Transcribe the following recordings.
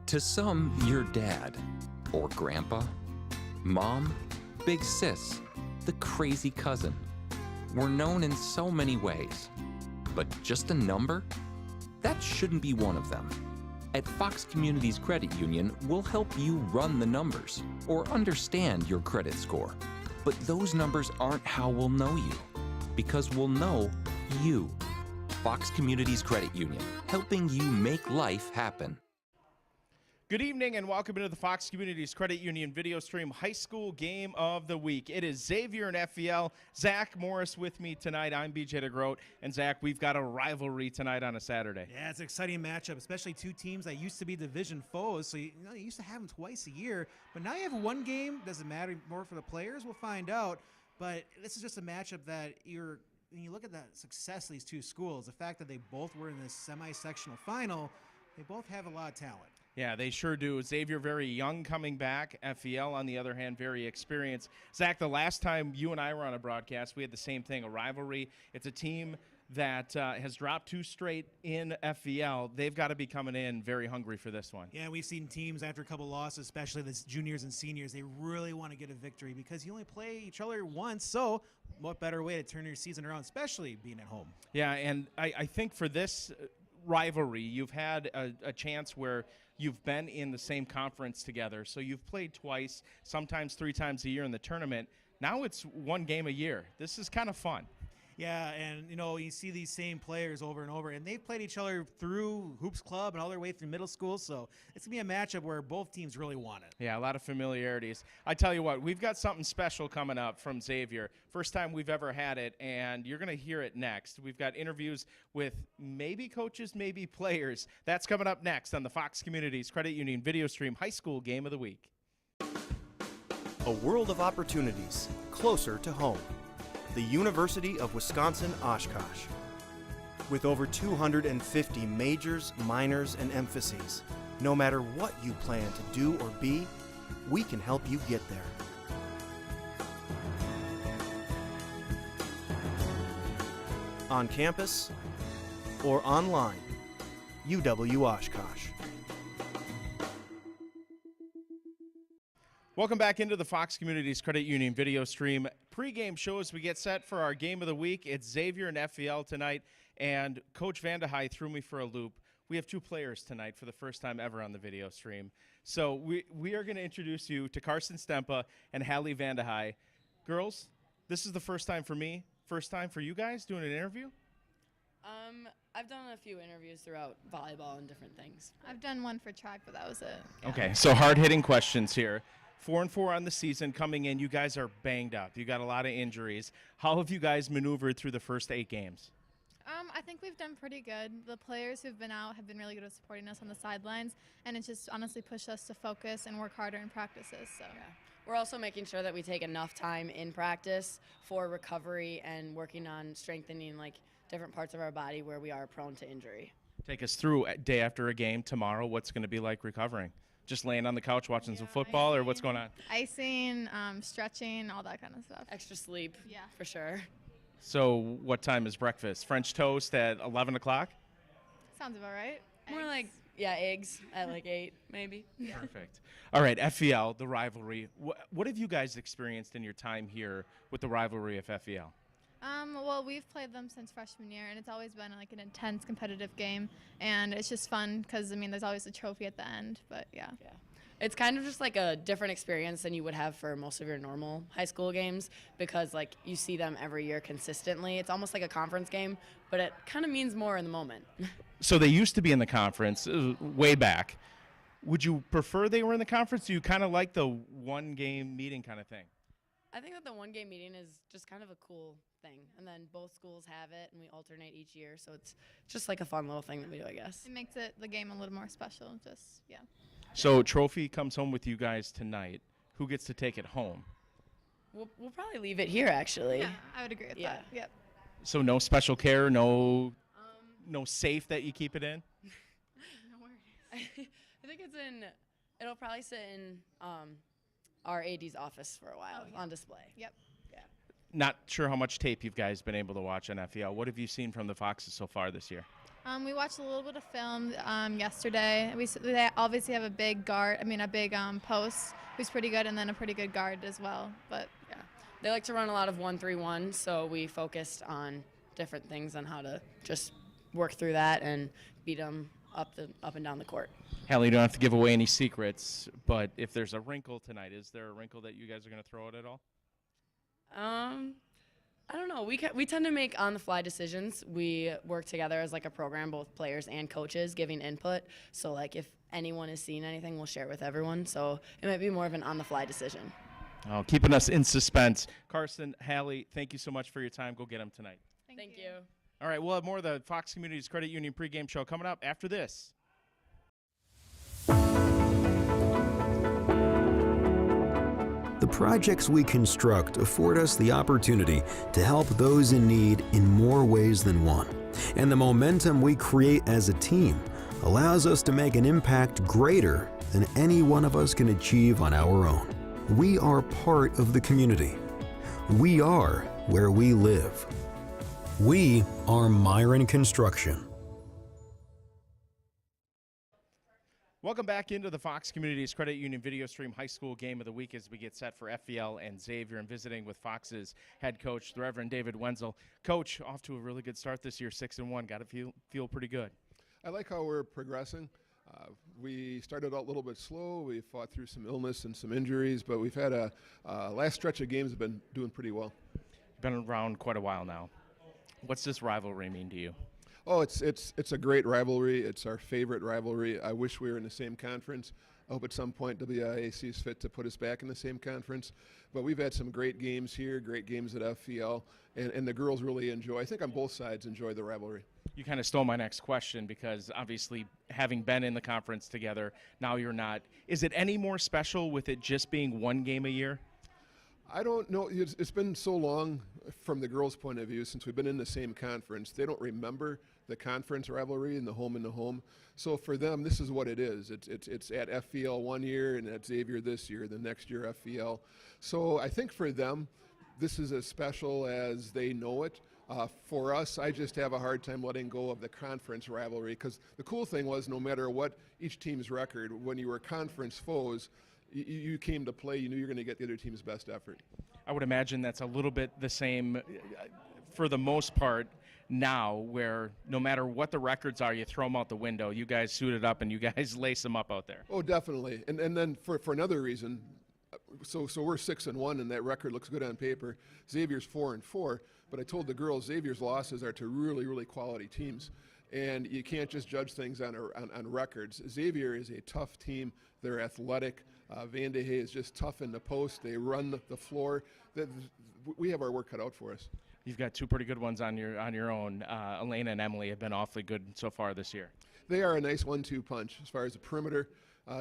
To some, your dad, or grandpa, mom, big sis, the crazy cousin. We're known in so many ways. But just a number? That shouldn't be one of them. At Fox Communities Credit Union, we'll help you run the numbers or understand your credit score. But those numbers aren't how we'll know you, because we'll know you. Fox Communities Credit Union, helping you make life happen. Good evening and welcome into the Fox Communities Credit Union video stream high school game of the week. It is Xavier and FVL. Zach Morris with me tonight. I'm BJ DeGroat. And Zach, we've got a rivalry tonight on a Saturday. Yeah, it's an exciting matchup, especially two teams that used to be division foes. So you used to have them twice a year, but now you have one game. Doesn't matter more for the players. We'll find out. But this is just a matchup that when you look at the success of these two schools, the fact that they both were in this semi-sectional final, they both have a lot of talent. Yeah, they sure do. Xavier very young coming back. FEL, on the other hand, very experienced. Zach, the last time you and I were on a broadcast, we had the same thing, a rivalry. It's a team that has dropped two straight in FEL. They've got to be coming in very hungry for this one. Yeah, we've seen teams after a couple losses, especially the juniors and seniors, they really want to get a victory because you only play each other once. So what better way to turn your season around, especially being at home? Yeah, and I think for this rivalry, you've had a chance where you've been in the same conference together. So you've played twice, sometimes 3 times a year in the tournament. Now it's one game a year. This is kind of fun. Yeah, and you see these same players over and over, and they've played each other through Hoops Club and all their way through middle school, so it's going to be a matchup where both teams really want it. Yeah, a lot of familiarities. I tell you what, we've got something special coming up from Xavier. First time we've ever had it, and you're going to hear it next. We've got interviews with maybe coaches, maybe players. That's coming up next on the Fox Communities Credit Union video stream high school game of the week. A world of opportunities closer to home. The University of Wisconsin-Oshkosh. With over 250 majors, minors, and emphases, no matter what you plan to do or be, we can help you get there. On campus or online, UW-Oshkosh. Welcome back into the Fox Communities Credit Union video stream pregame show as we get set for our game of the week. It's Xavier and FEL tonight, and Coach Vandehei threw me for a loop. We have 2 players tonight for the first time ever on the video stream. So we are going to introduce you to Carson Stempa and Hallie Vandehei. Girls, this is the first time for me, first time for you guys doing an interview? I've done a few interviews throughout volleyball and different things. I've done one for track, but that was it. Yeah. Okay, so hard-hitting questions here. 4-4 on the season coming in. You guys are banged up. You got a lot of injuries. How have you guys maneuvered through the first 8 games? I think we've done pretty good. The players who've been out have been really good at supporting us on the sidelines, and it's just honestly pushed us to focus and work harder in practices. So. Yeah. We're also making sure that we take enough time in practice for recovery and working on strengthening different parts of our body where we are prone to injury. Take us through day after a game tomorrow. What's going to be like recovering? Just laying on the couch watching some football, or what's going on? Icing, stretching, all that kind of stuff. Extra sleep, yeah, for sure. So what time is breakfast? French toast at 11 o'clock? Sounds about right. More Eggs. eggs at 8, maybe. Yeah. Perfect. All right, FEL, the rivalry. What have you guys experienced in your time here with the rivalry of FEL? Well, we've played them since freshman year, and it's always been an intense competitive game, and it's just fun because, there's always a trophy at the end, but yeah. It's kind of just a different experience than you would have for most of your normal high school games because, you see them every year consistently. It's almost like a conference game, but it kind of means more in the moment. So they used to be in the conference way back. Would you prefer they were in the conference? Do you kind of like the one-game meeting kind of thing? I think that the one-game meeting is just kind of a cool thing, and then both schools have it, and we alternate each year, so it's just a fun little thing that we do, I guess. It makes the game a little more special, yeah. So trophy comes home with you guys tonight. Who gets to take it home? We'll probably leave it here, actually. Yeah, I would agree with that. Yep. So no special care, no safe that you keep it in? No worries. I think it'll probably sit in our AD's office for a while on display. Yep. Yeah. Not sure how much tape you guys been able to watch on FEL. What have you seen from the Foxes so far this year? We watched a little bit of film yesterday. They obviously have a big guard, a big post who's pretty good, and then a pretty good guard as well. But Yeah, they like to run a lot of 1-3-1, so we focused on different things on how to just work through that and beat them up and down the court. Hallie, you don't have to give away any secrets, but if there's a wrinkle tonight, is there a wrinkle that you guys are going to throw out at all? I don't know. We tend to make on-the-fly decisions. We work together as like a program, both players and coaches, giving input. So like if anyone has seen anything, we'll share it with everyone. So it might be more of an on-the-fly decision. Oh, keeping us in suspense. Carson, Hallie, thank you so much for your time. Go get them tonight. Thank you. All right, we'll have more of the Fox Communities Credit Union pregame show coming up after this. The projects we construct afford us the opportunity to help those in need in more ways than one. And the momentum we create as a team allows us to make an impact greater than any one of us can achieve on our own. We are part of the community. We are where we live. We are Myron Construction. Welcome back into the Fox Communities Credit Union Video Stream High School Game of the Week as we get set for FVL and Xavier, and visiting with Fox's head coach, the Reverend David Wenzel. Coach, off to a really good start this year, 6-1. Got to feel pretty good. I like how we're progressing. We started out a little bit slow. We fought through some illness and some injuries, but we've had a last stretch of games have been doing pretty well. Been around quite a while now. What's this rivalry mean to you? Oh, it's a great rivalry. It's our favorite rivalry. I wish we were in the same conference. I hope at some point WIAC is fit to put us back in the same conference. But we've had some great games here, great games at FVL, and the girls really enjoy. I think on both sides enjoy the rivalry. You kind of stole my next question because obviously having been in the conference together, now you're not. Is it any more special with it just being one game a year? I don't know. It's been so long from the girls' point of view since we've been in the same conference. They don't remember the conference rivalry and the home. So for them, this is what it is. It's at FVL one year and at Xavier this year, the next year FVL. So I think for them, this is as special as they know it. For us, I just have a hard time letting go of the conference rivalry because the cool thing was no matter what each team's record, when you were conference foes, you came to play, you knew you were going to get the other team's best effort. I would imagine that's a little bit the same for the most part now, where no matter what the records are, you throw them out the window. You guys suit it up and you guys lace them up out there. Oh, definitely. And then for another reason, so we're 6-1 and that record looks good on paper. Xavier's 4-4, but I told the girls Xavier's losses are to really, really quality teams. And you can't just judge things on records. Xavier is a tough team. They're athletic. Van de Hey is just tough in the post. They run the floor. We have our work cut out for us. You've got two pretty good ones on your own. Elena and Emily have been awfully good so far this year. They are a nice 1-2 punch as far as the perimeter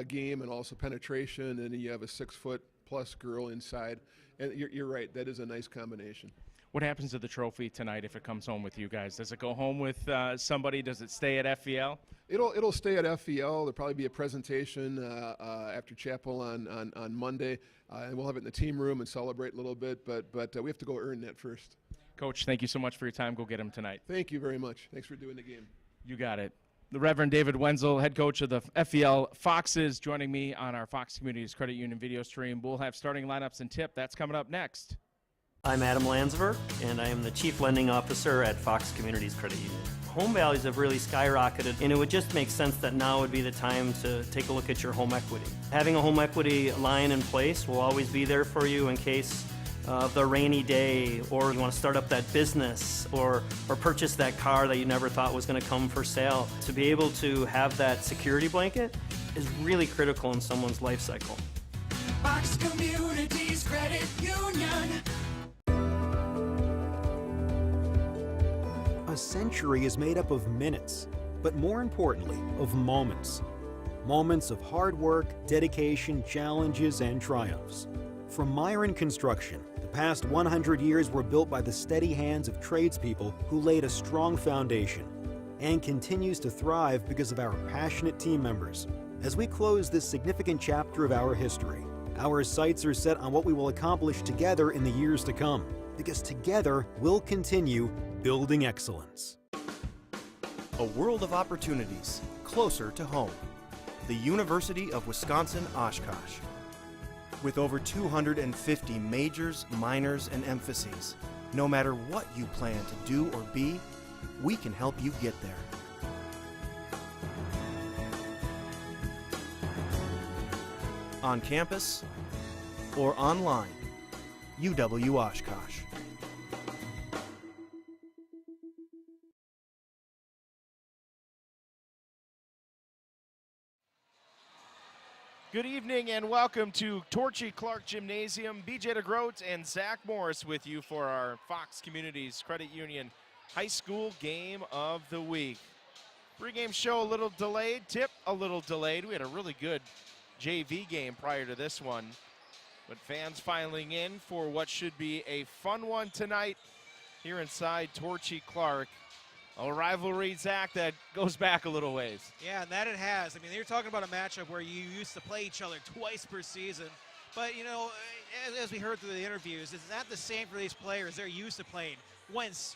game and also penetration. And then you have a 6-foot-plus girl inside. And you're right. That is a nice combination. What happens to the trophy tonight if it comes home with you guys? Does it go home with somebody? Does it stay at FVL? It'll stay at FVL. There'll probably be a presentation after chapel on Monday, and we'll have it in the team room and celebrate a little bit. But we have to go earn that first. Coach, thank you so much for your time. Go get him tonight. Thank you very much. Thanks for doing the game. You got it. The Reverend David Wenzel, head coach of the FVL Foxes, joining me on our Fox Communities Credit Union video stream. We'll have starting lineups and tip. That's coming up next. I'm Adam Landsver, and I am the Chief Lending Officer at Fox Communities Credit Union. Home values have really skyrocketed, and it would just make sense that now would be the time to take a look at your home equity. Having a home equity line in place will always be there for you in case of the rainy day, or you want to start up that business, or purchase that car that you never thought was going to come for sale. To be able to have that security blanket is really critical in someone's life cycle. Fox Communities Credit Union. A century is made up of minutes, but more importantly, of moments. Moments of hard work, dedication, challenges, and triumphs. From Myron Construction, the past 100 years were built by the steady hands of tradespeople who laid a strong foundation, and continues to thrive because of our passionate team members. As we close this significant chapter of our history, our sights are set on what we will accomplish together in the years to come, because together we'll continue building excellence. A world of opportunities closer to home. The University of Wisconsin-Oshkosh. With over 250 majors, minors, and emphases, no matter what you plan to do or be, we can help you get there. On campus or online, UW-Oshkosh. Good evening and welcome to Torchy Clark Gymnasium. BJ DeGroat and Zach Morris with you for our Fox Communities Credit Union High School Game of the Week. Pregame show a little delayed, tip a little delayed. We had a really good JV game prior to this one, but fans filing in for what should be a fun one tonight here inside Torchy Clark. A rivalry, Zach, that goes back a little ways. Yeah, and that it has. I mean, you're talking about a matchup where you used to play each other twice per season. But, you know, as we heard through the interviews, it's not the same for these players. They're used to playing once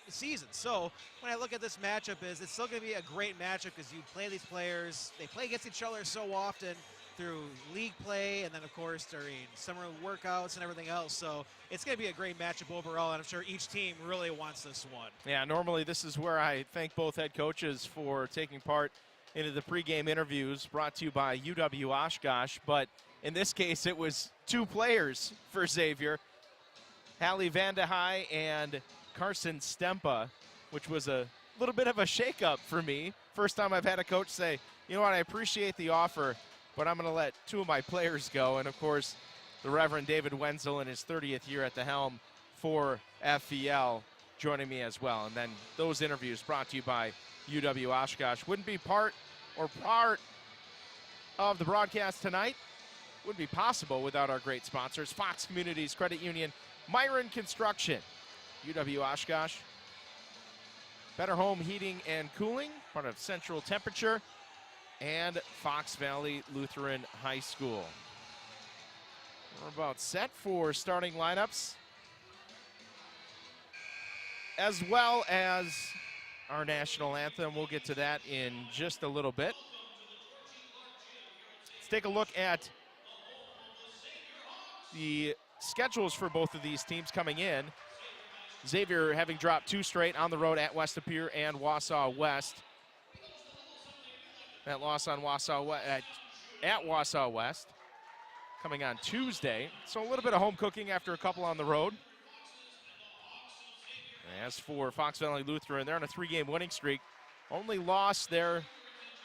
a season. So when I look at this matchup, it's still going to be a great matchup because you play these players. They play against each other so often through league play and then, of course, during summer workouts and everything else. So it's going to be a great matchup overall, and I'm sure each team really wants this one. Yeah, normally this is where I thank both head coaches for taking part into the pregame interviews brought to you by UW-Oshkosh, but in this case it was two players for Xavier, Hallie Vandehei and Carson Stempa, which was a little bit of a shakeup for me. First time I've had a coach say, you know what, I appreciate the offer, but I'm going to let two of my players go. And, of course, the Reverend David Wenzel in his 30th year at the helm for FVL joining me as well. And then those interviews brought to you by UW-Oshkosh. Wouldn't be part of the broadcast tonight. Wouldn't be possible without our great sponsors, Fox Communities Credit Union, Myron Construction, UW-Oshkosh, Better Home Heating and Cooling, part of Central Temperature, and Fox Valley Lutheran High School. We're about set for starting lineups, as well as our national anthem. We'll get to that in just a little bit. Let's take a look at the schedules for both of these teams coming in. Xavier having dropped two straight on the road at West Appear and Wausau West. That loss on at Wausau West coming on Tuesday. So a little bit of home cooking after a couple on the road. As for Fox Valley Lutheran, they're on a three-game winning streak. Only loss there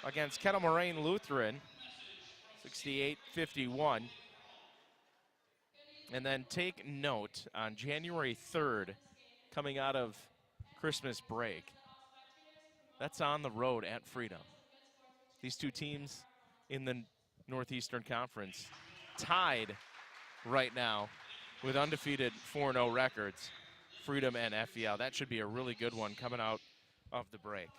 against Kettle Moraine Lutheran, 68-51. And then take note, on January 3rd, coming out of Christmas break, that's on the road at Freedom. These two teams in the Northeastern Conference tied right now with undefeated 4-0 records, Freedom and FVL. That should be a really good one coming out of the break.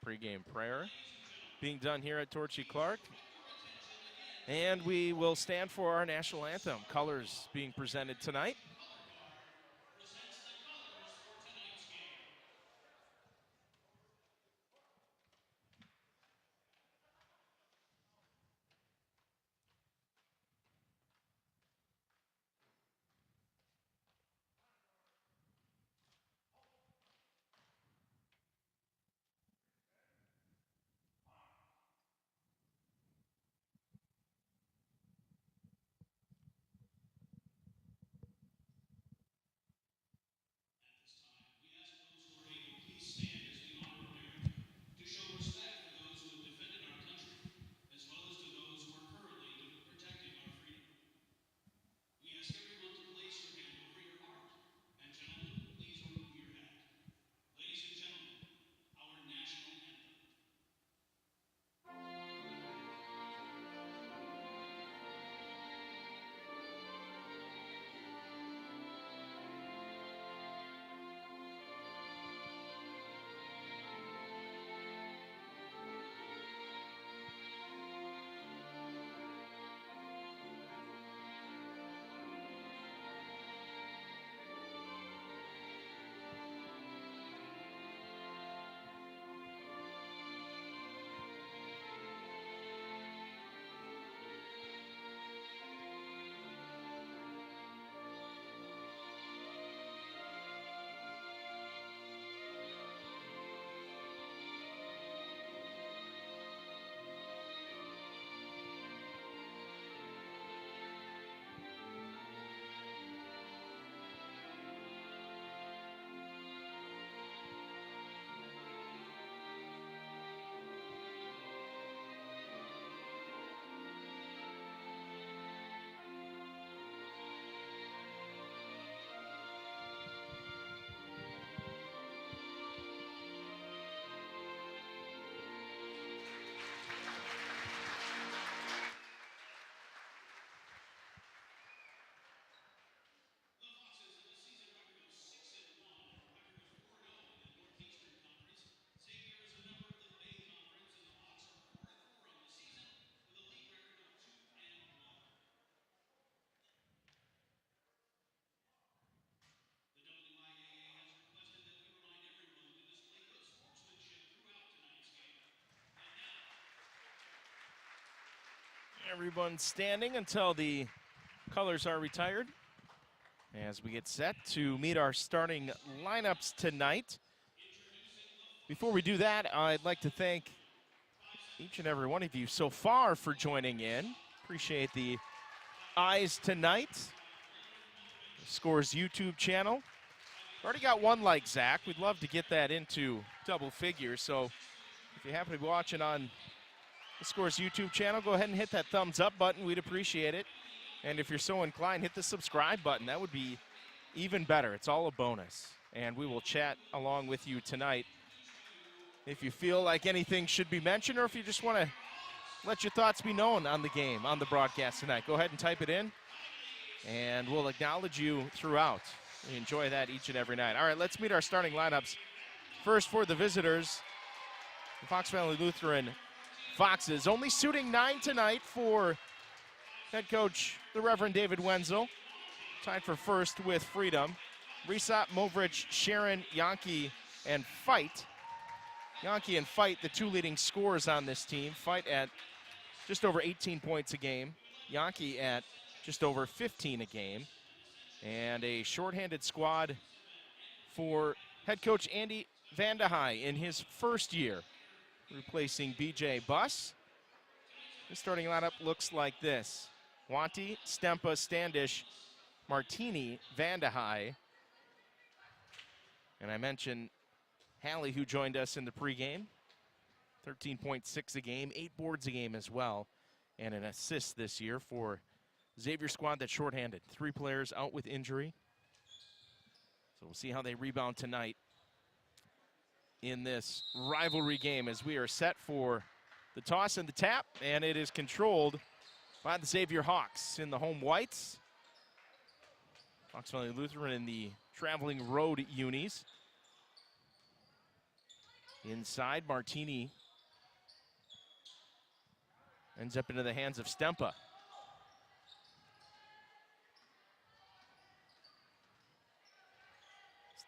Pre-game prayer being done here at Torchy Clark. And we will stand for our national anthem. Colors being presented tonight. Everyone standing until the colors are retired as we get set to meet our starting lineups tonight. Before we do that, I'd like to thank each and every one of you so far for joining in. Appreciate the eyes tonight. The Scores YouTube channel. Already got one like, Zach. We'd love to get that into double figures. So if you happen to be watching on the Scores YouTube channel, go ahead and hit that thumbs up button. We'd appreciate it. And if you're so inclined, hit the subscribe button. That would be even better. It's all a bonus. And we will chat along with you tonight. If you feel like anything should be mentioned, or if you just want to let your thoughts be known on the game, on the broadcast tonight, go ahead and type it in, and we'll acknowledge you throughout. We enjoy that each and every night. All right, let's meet our starting lineups. First for the visitors, the Fox Valley Lutheran Foxes. Only suiting 9 tonight for head coach, the Reverend David Wenzel. Tied for first with Freedom. Resop, Movrich, Sharon, Yankee, and Fight. Yankee and Fight, the two leading scorers on this team. Fight at just over 18 points a game. Yankee at just over 15 a game. And a shorthanded squad for head coach Andy Vandehei in his first year, replacing BJ Buss. The starting lineup looks like this: Wanty, Stempa, Standish, Martini, Vandehei. And I mentioned Hallie, who joined us in the pregame. 13.6 a game, 8 boards a game as well, and an assist this year for Xavier squad that's shorthanded. 3 players out with injury. So we'll see how they rebound tonight in this rivalry game as we are set for the toss and the tap, and it is controlled by the Xavier Hawks in the home whites. Fox Valley Lutheran in the traveling road unis. Inside, Martini ends up into the hands of Stempa.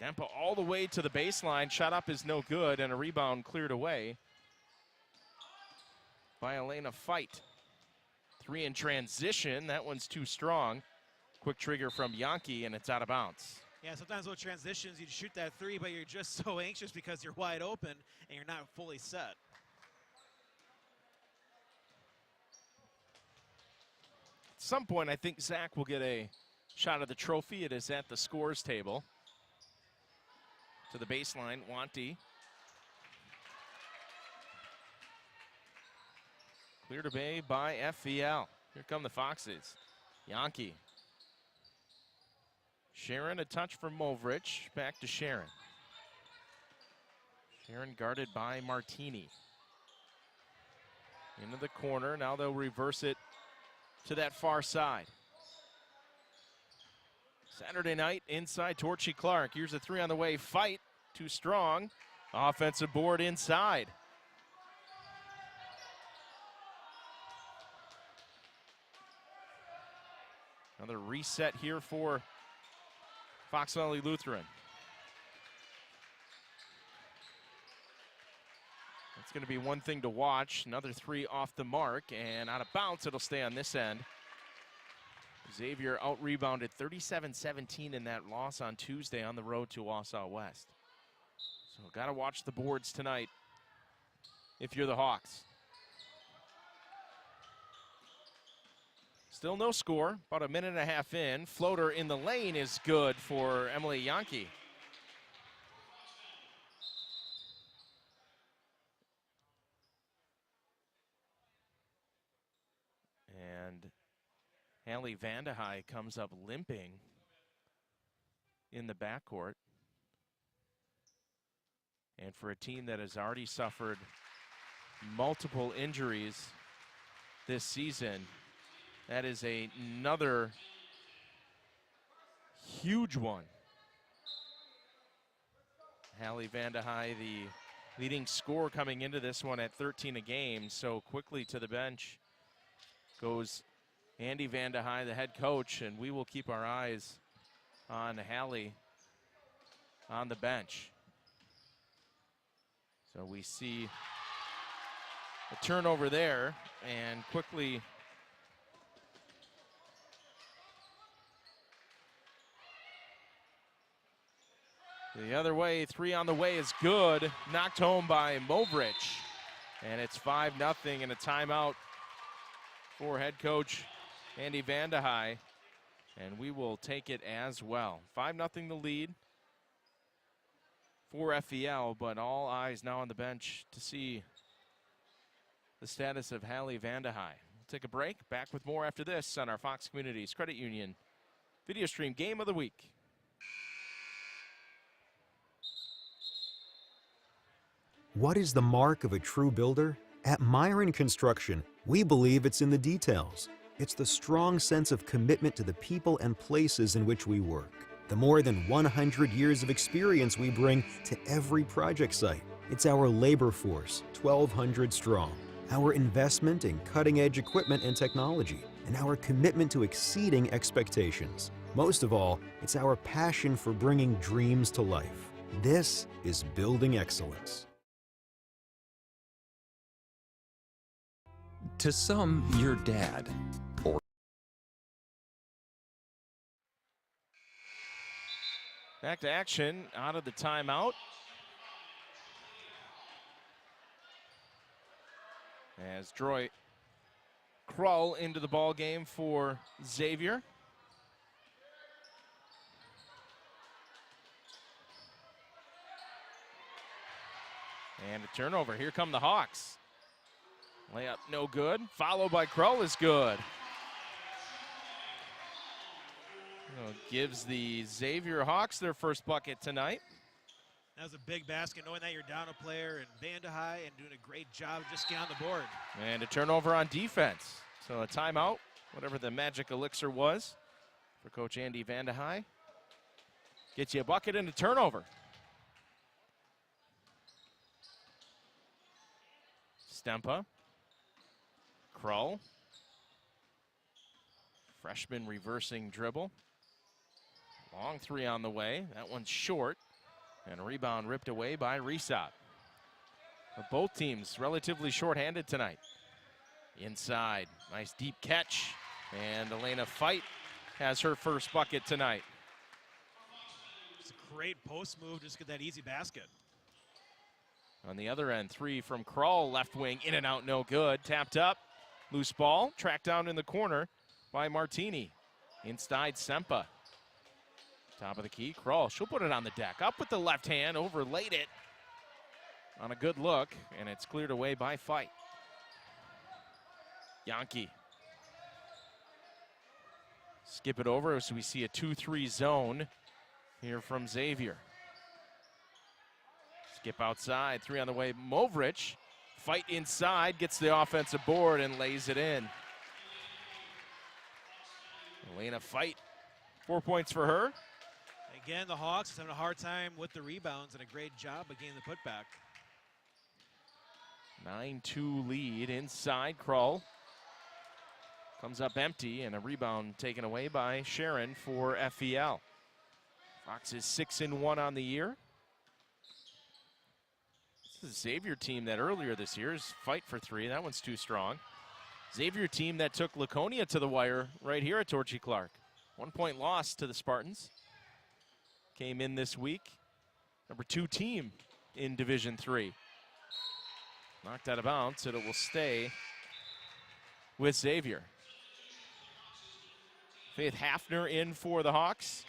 Stempa all the way to the baseline. Shot up is no good, and a rebound cleared away by Elena Fight. 3 in transition. That one's too strong. Quick trigger from Yankee, and it's out of bounds. Yeah, sometimes with transitions, you shoot that 3, but you're just so anxious because you're wide open and you're not fully set. At some point, I think Zach will get a shot of the trophy. It is at the scores table. To the baseline, Wanty. Cleared away by FVL. Here come the Foxes. Yankee. Sharon, a touch from Movrich. Back to Sharon. Sharon guarded by Martini. Into the corner. Now they'll reverse it to that far side. Saturday night inside Torchy Clark. Here's a 3 on the way. Fight. Too strong. Offensive board inside. Another reset here for Fox Valley Lutheran. It's going to be one thing to watch. Another 3 off the mark and out of bounds. It'll stay on this end. Xavier out-rebounded 37-17 in that loss on Tuesday on the road to Wausau West. So got to watch the boards tonight if you're the Hawks. Still no score, about a minute and a half in. Floater in the lane is good for Emily Yankee. And Hallie Vandehei comes up limping in the backcourt. And for a team that has already suffered multiple injuries this season, that is another huge one. Hallie Vandehei, the leading scorer coming into this one at 13 a game, so quickly to the bench goes Andy Vandehei, the head coach, and we will keep our eyes on Hallie on the bench. So we see a turnover there, and quickly The other way, 3 on the way is good. Knocked home by Movrich. And it's 5-0 and a timeout for head coach Andy Vandehei. And we will take it as well. 5-0 the lead for FEL, but all eyes now on the bench to see the status of Hallie Vandehei. We'll take a break. Back with more after this on our Fox Communities Credit Union video stream Game of the Week. What is the mark of a true builder? At Myron Construction, we believe it's in the details. It's the strong sense of commitment to the people and places in which we work. The more than 100 years of experience we bring to every project site. It's our labor force, 1,200 strong. Our investment in cutting-edge equipment and technology. And our commitment to exceeding expectations. Most of all, it's our passion for bringing dreams to life. This is building excellence. To some, your dad, or back to action out of the timeout. As Droy Krull into the ball game for Xavier. And a turnover. Here come the Hawks. Layup no good. Followed by Krull is good. Gives the Xavier Hawks their first bucket tonight. That was a big basket, knowing that you're down a player and Vandehei and doing a great job just getting on the board. And a turnover on defense. So a timeout, whatever the magic elixir was for Coach Andy Vandehei. Gets you a bucket and a turnover. Stempa. Krull. Freshman reversing dribble. Long 3 on the way. That one's short. And a rebound ripped away by Resop. But both teams relatively short-handed tonight. Inside, nice deep catch. And Elena Fight has her first bucket tonight. It's a great post move, just get that easy basket. On the other end, 3 from Krull, left wing, in and out, no good. Tapped up, loose ball, tracked down in the corner by Martini. Inside, Sempa. Top of the key, Krull, she'll put it on the deck. Up with the left hand, overlaid it on a good look, and it's cleared away by Fight. Yankee. Skip it over so we see a 2-3 zone here from Xavier. Skip outside, 3 on the way. Movrich, Fight inside, gets the offensive board and lays it in. Elena Fight, 4 points for her. Again, the Hawks having a hard time with the rebounds and a great job of getting the putback. 9-2 lead inside. Krull comes up empty, and a rebound taken away by Sharon for FEL. Fox is 6-1 on the year. This is a Xavier team that earlier this year is Fight for 3. That one's too strong. Xavier team that took Laconia to the wire right here at Torchy Clark. 1 point loss to the Spartans. Came in this week. Number 2 team in Division 3. Knocked out of bounds, and it will stay with Xavier. Faith Hafner in for the Hawks.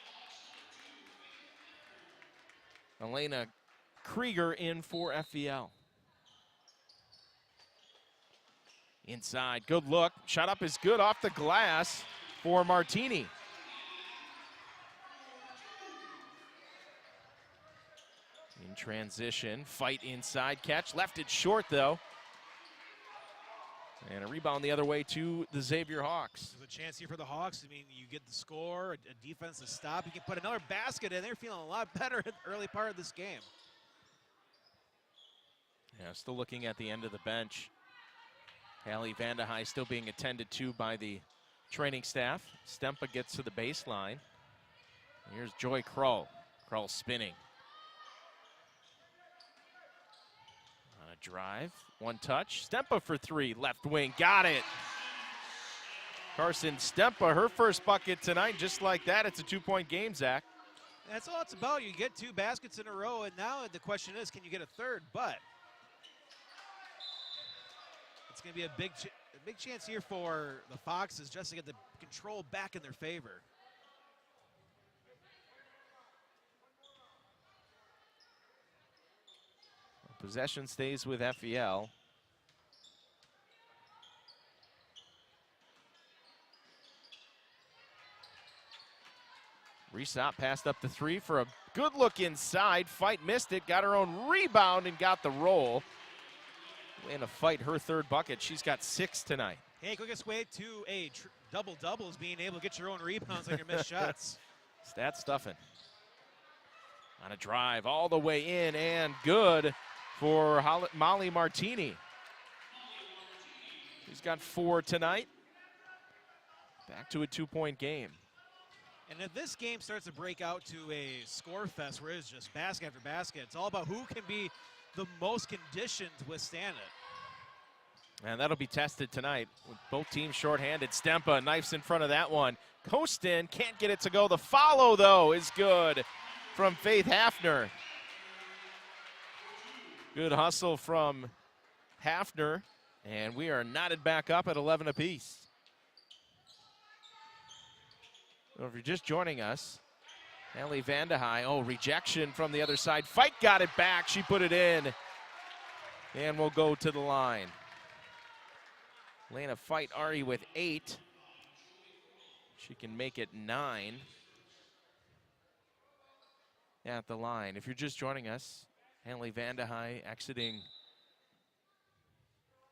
Elena Krieger in for FEL. Inside, good look. Shot up is good off the glass for Martini. In transition, Fight inside, catch. Left it short though. And a rebound the other way to the Xavier Hawks. There's a chance here for the Hawks. I mean, you get the score, a defense to stop. You can put another basket in. They're feeling a lot better at the early part of this game. Yeah, still looking at the end of the bench. Hallie Vandehei still being attended to by the training staff. Stempa gets to the baseline. Here's Joy Krull. Krull spinning. On a drive, one touch. Stempa for 3, left wing, got it. Carson Stempa, her first bucket tonight. Just like that, it's a 2-point game, Zach. That's all it's about. You get 2 baskets in a row, and now the question is, can you get a third? But it's going to be a big chance here for the Foxes just to get the control back in their favor. Possession stays with FEL. Resop passed up the 3 for a good look inside. Fight missed it, got her own rebound and got the roll. In a fight, her 3rd bucket. She's got 6 tonight. Hey, quickest way to a double-double is being able to get your own rebounds on your missed shots. Stat stuffing. On a drive all the way in and good for Molly Martini. She's got 4 tonight. Back to a 2-point game. And if this game starts to break out to a score fest where it's just basket after basket, it's all about who can be the most conditioned to withstand it. And that'll be tested tonight with both teams shorthanded. Stempa knifes in front of that one. Kostin can't get it to go. The follow, though, is good from Faith Hafner. Good hustle from Hafner, and we are knotted back up at 11 apiece. So if you're just joining us, Ellie Vandehei, rejection from the other side. Fight got it back. She put it in, and we'll go to the line. Lena Fight Ari with 8. She can make it 9 at the line. If you're just joining us, Hanley Vandehei exiting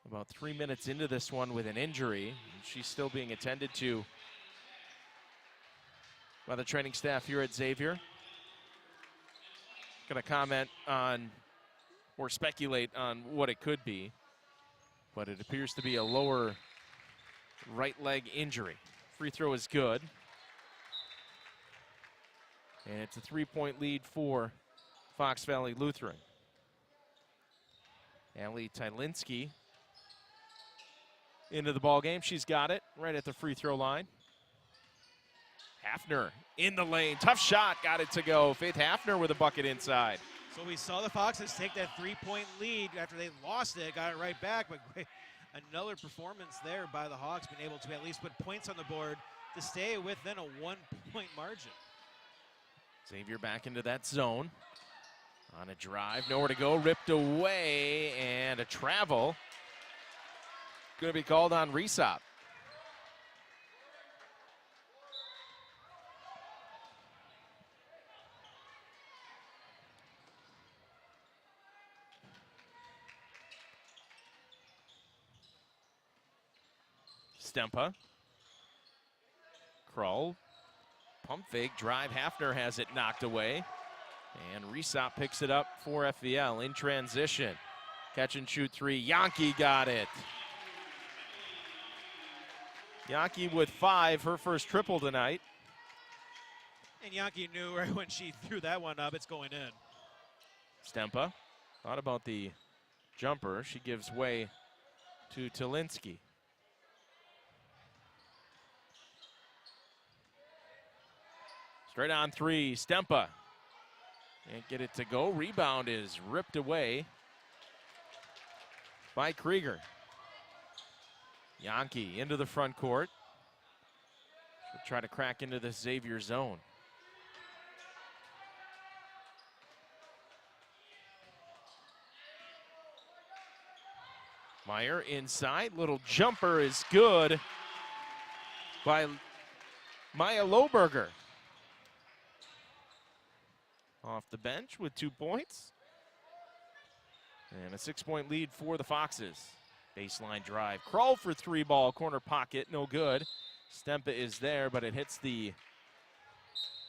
about 3 minutes into this one with an injury. She's still being attended to by the training staff here at Xavier. Going to comment on or speculate on what it could be, but it appears to be a lower right leg injury. Free throw is good. And it's a 3-point lead for Fox Valley Lutheran. Allie Tylinski into the ball game. She's got it right at the free throw line. Hafner in the lane. Tough shot. Got it to go. Faith Hafner with a bucket inside. So we saw the Foxes take that 3-point lead after they lost it. Got it right back. But another performance there by the Hawks, being able to at least put points on the board to stay within a 1-point margin. Xavier back into that zone. On a drive, nowhere to go, ripped away, and a travel. Going to be called on Resop. Stempa. Kroll. Pump fake, drive. Hafner has it knocked away. And Resop picks it up for FVL in transition. Catch and shoot 3. Yankee got it. Yankee with 5, her first triple tonight. And Yankee knew right when she threw that one up, it's going in. Stempa thought about the jumper. She gives way to Tylinski. Straight on 3, Stempa. Can't get it to go. Rebound is ripped away by Krieger. Yankee into the front court. She'll try to crack into the Xavier zone. Meyer inside. Little jumper is good by Maya Lohberger. Off the bench with 2 points. And a 6-point lead for the Foxes. Baseline drive. Kroll for 3 ball. Corner pocket. No good. Stempa is there, but it hits the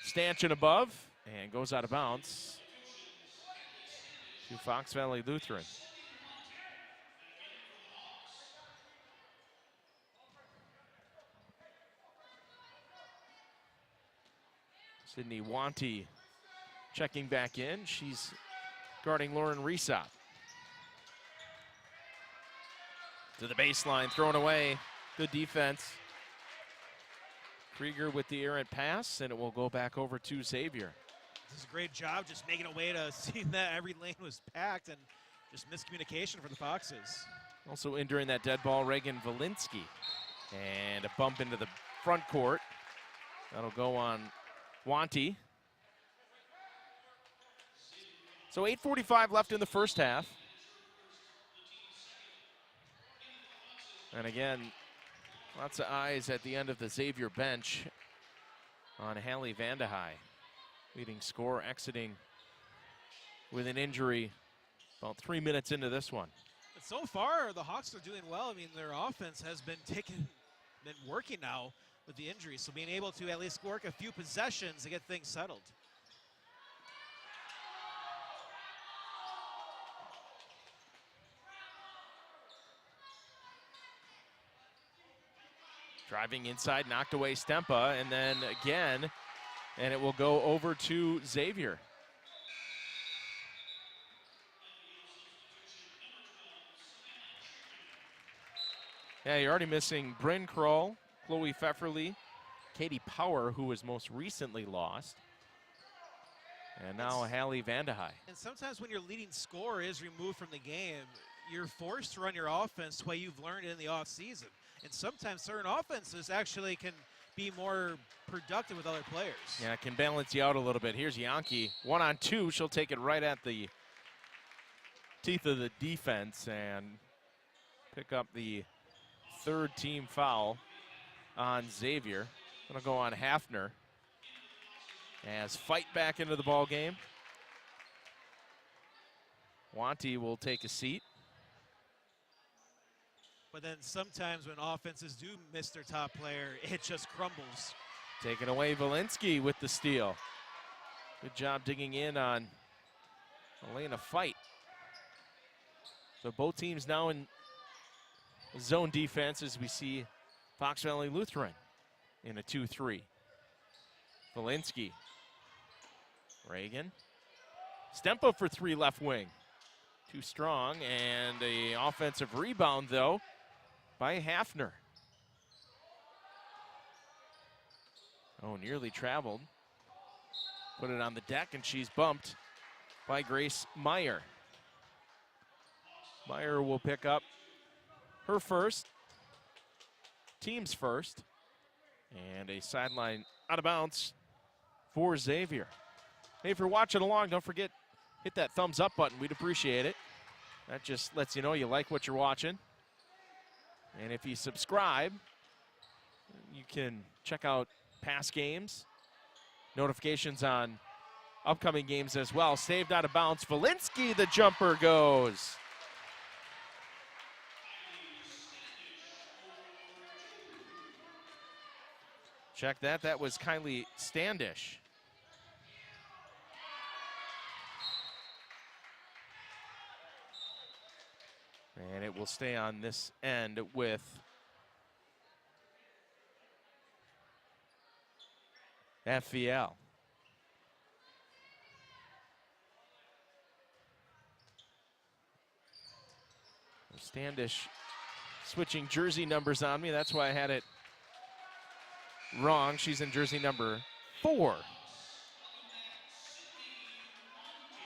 stanchion above and goes out of bounds to Fox Valley Lutheran. Sydney Wanty checking back in. She's guarding Lauren Resop. To the baseline, thrown away. Good defense. Krieger with the errant pass, and it will go back over to Xavier. does a great job just making a way to see that every lane was packed, and just miscommunication for the Foxes. Also in during that dead ball, Reagan Valinsky. And a bump into the front court. That'll go on Wanty. So 8:45 left in the first half. And again, lots of eyes at the end of the Xavier bench on Hallie Vandehei. Leading scorer exiting with an injury about 3 minutes into this one. But so far, the Hawks are doing well. I mean, their offense has been working now with the injuries. So being able to at least work a few possessions to get things settled. Driving inside, knocked away Stempa, and then again, and it will go over to Xavier. Yeah, you're already missing Bryn Kroll, Chloe Pfefferly, Katie Power, who was most recently lost, and now Hallie Vandehei. And sometimes when your leading scorer is removed from the game, you're forced to run your offense the way you've learned in the offseason. And sometimes certain offenses actually can be more productive with other players. Yeah, it can balance you out a little bit. Here's Yankee, 1-on-2. She'll take it right at the teeth of the defense and pick up the third team foul on Xavier. Gonna go on Hafner as fight back into the ball game. Wanty will take a seat. But then sometimes when offenses do miss their top player, it just crumbles. Taking away Valinsky with the steal. Good job digging in on Elena Fight. So both teams now in zone defense as we see Fox Valley Lutheran in a 2-3. Valinsky. Reagan. Stempa for three left wing. Too strong, and a offensive rebound though by Hafner. Oh, nearly traveled. Put it on the deck, and she's bumped by Grace Meyer. Meyer will pick up her first, team's first, and a sideline out of bounds for Xavier. Hey, if you're watching along, don't forget, hit that thumbs up button. We'd appreciate it. That just lets you know you like what you're watching. And if you subscribe, you can check out past games, notifications on upcoming games as well. Saved out of bounds. Valinsky, the jumper goes. Check that. That was Kylie Standish. And it will stay on this end with FVL. Standish switching jersey numbers on me. That's why I had it wrong. She's in jersey number 4.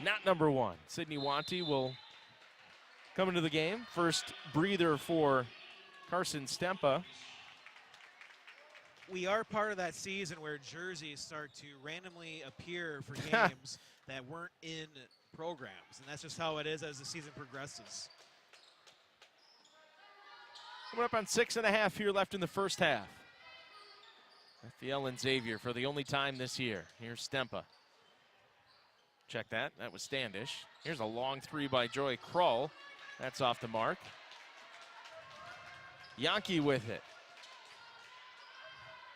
Not number 1. Sydney Wanty will come into the game. First breather for Carson Stempa. We are part of that season where jerseys start to randomly appear for games that weren't in programs, and that's just how it is as the season progresses. Coming up on 6.5 here left in the first half. FPL and Xavier for the only time this year. Here's Stempa. Check that. That was Standish. Here's a long three by Joy Krull. That's off the mark. Yankee with it.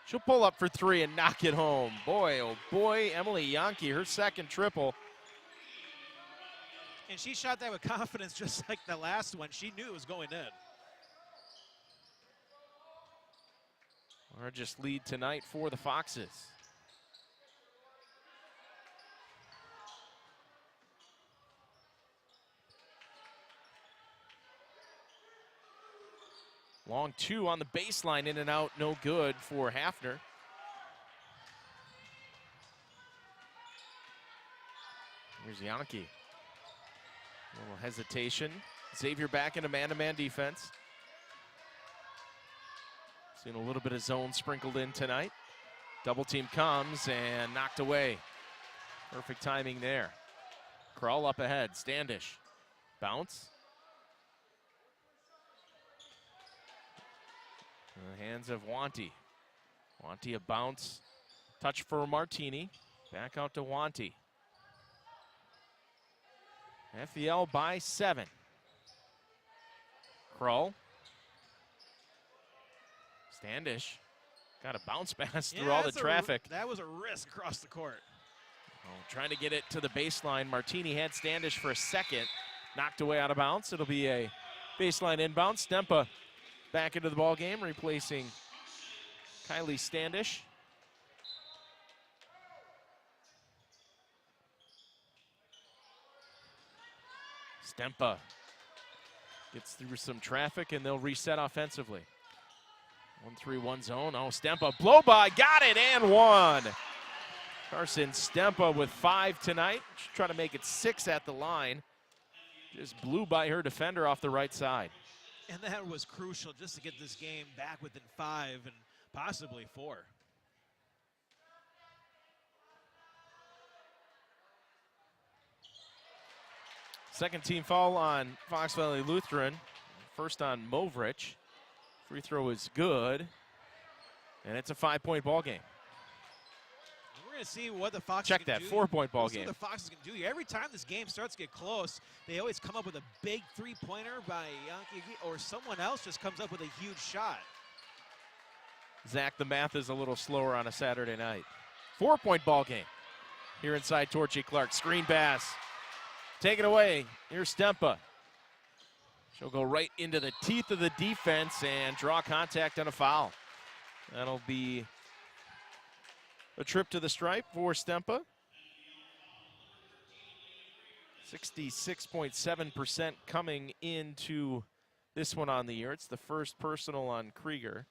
She'll pull up for three and knock it home. Boy, oh boy, Emily Yankee, her second triple. And she shot that with confidence just like the last one. She knew it was going in. Largest lead tonight for the Foxes. Long two on the baseline, in and out, no good for Hafner. Here's Yankee. A little hesitation. Xavier back into man-to-man defense. Seen a little bit of zone sprinkled in tonight. Double team comes and knocked away. Perfect timing there. Crawl up ahead. Standish. Bounce. In the hands of Wanty. Wanty a bounce. Touch for Martini. Back out to Wanty. FEL by 7. Krull. Standish. Got a bounce pass through all the traffic. That was a risk across the court. Oh, trying to get it to the baseline. Martini had Standish for a second. Knocked away out of bounds. It'll be a baseline inbound. Stempa back into the ball game, replacing Kylie Standish. Stempa gets through some traffic, and they'll reset offensively. 1-3-1 zone. Oh, Stempa, blow by, got it, and one. Carson Stempa with 5 tonight. She's trying to make it 6 at the line. Just blew by her defender off the right side. And that was crucial just to get this game back within 5 and possibly 4. Second team foul on Fox Valley Lutheran. First on Movrich. Free throw is good. And it's a 5-point ball game. We're going to see what the Foxes Check can that, do. 4-point ball We'll see game. what the Foxes can do here. Every time this game starts to get close, they always come up with a big three-pointer by Yankee, or someone else just comes up with a huge shot. Zach, the math is a little slower on a Saturday night. 4-point ball game here inside Torchy Clark. Screen pass. Take it away. Here's Stempa. She'll go right into the teeth of the defense and draw contact on a foul. That'll be a trip to the stripe for Stempa. 66.7% coming into this one on the year. It's the first personal on Krieger.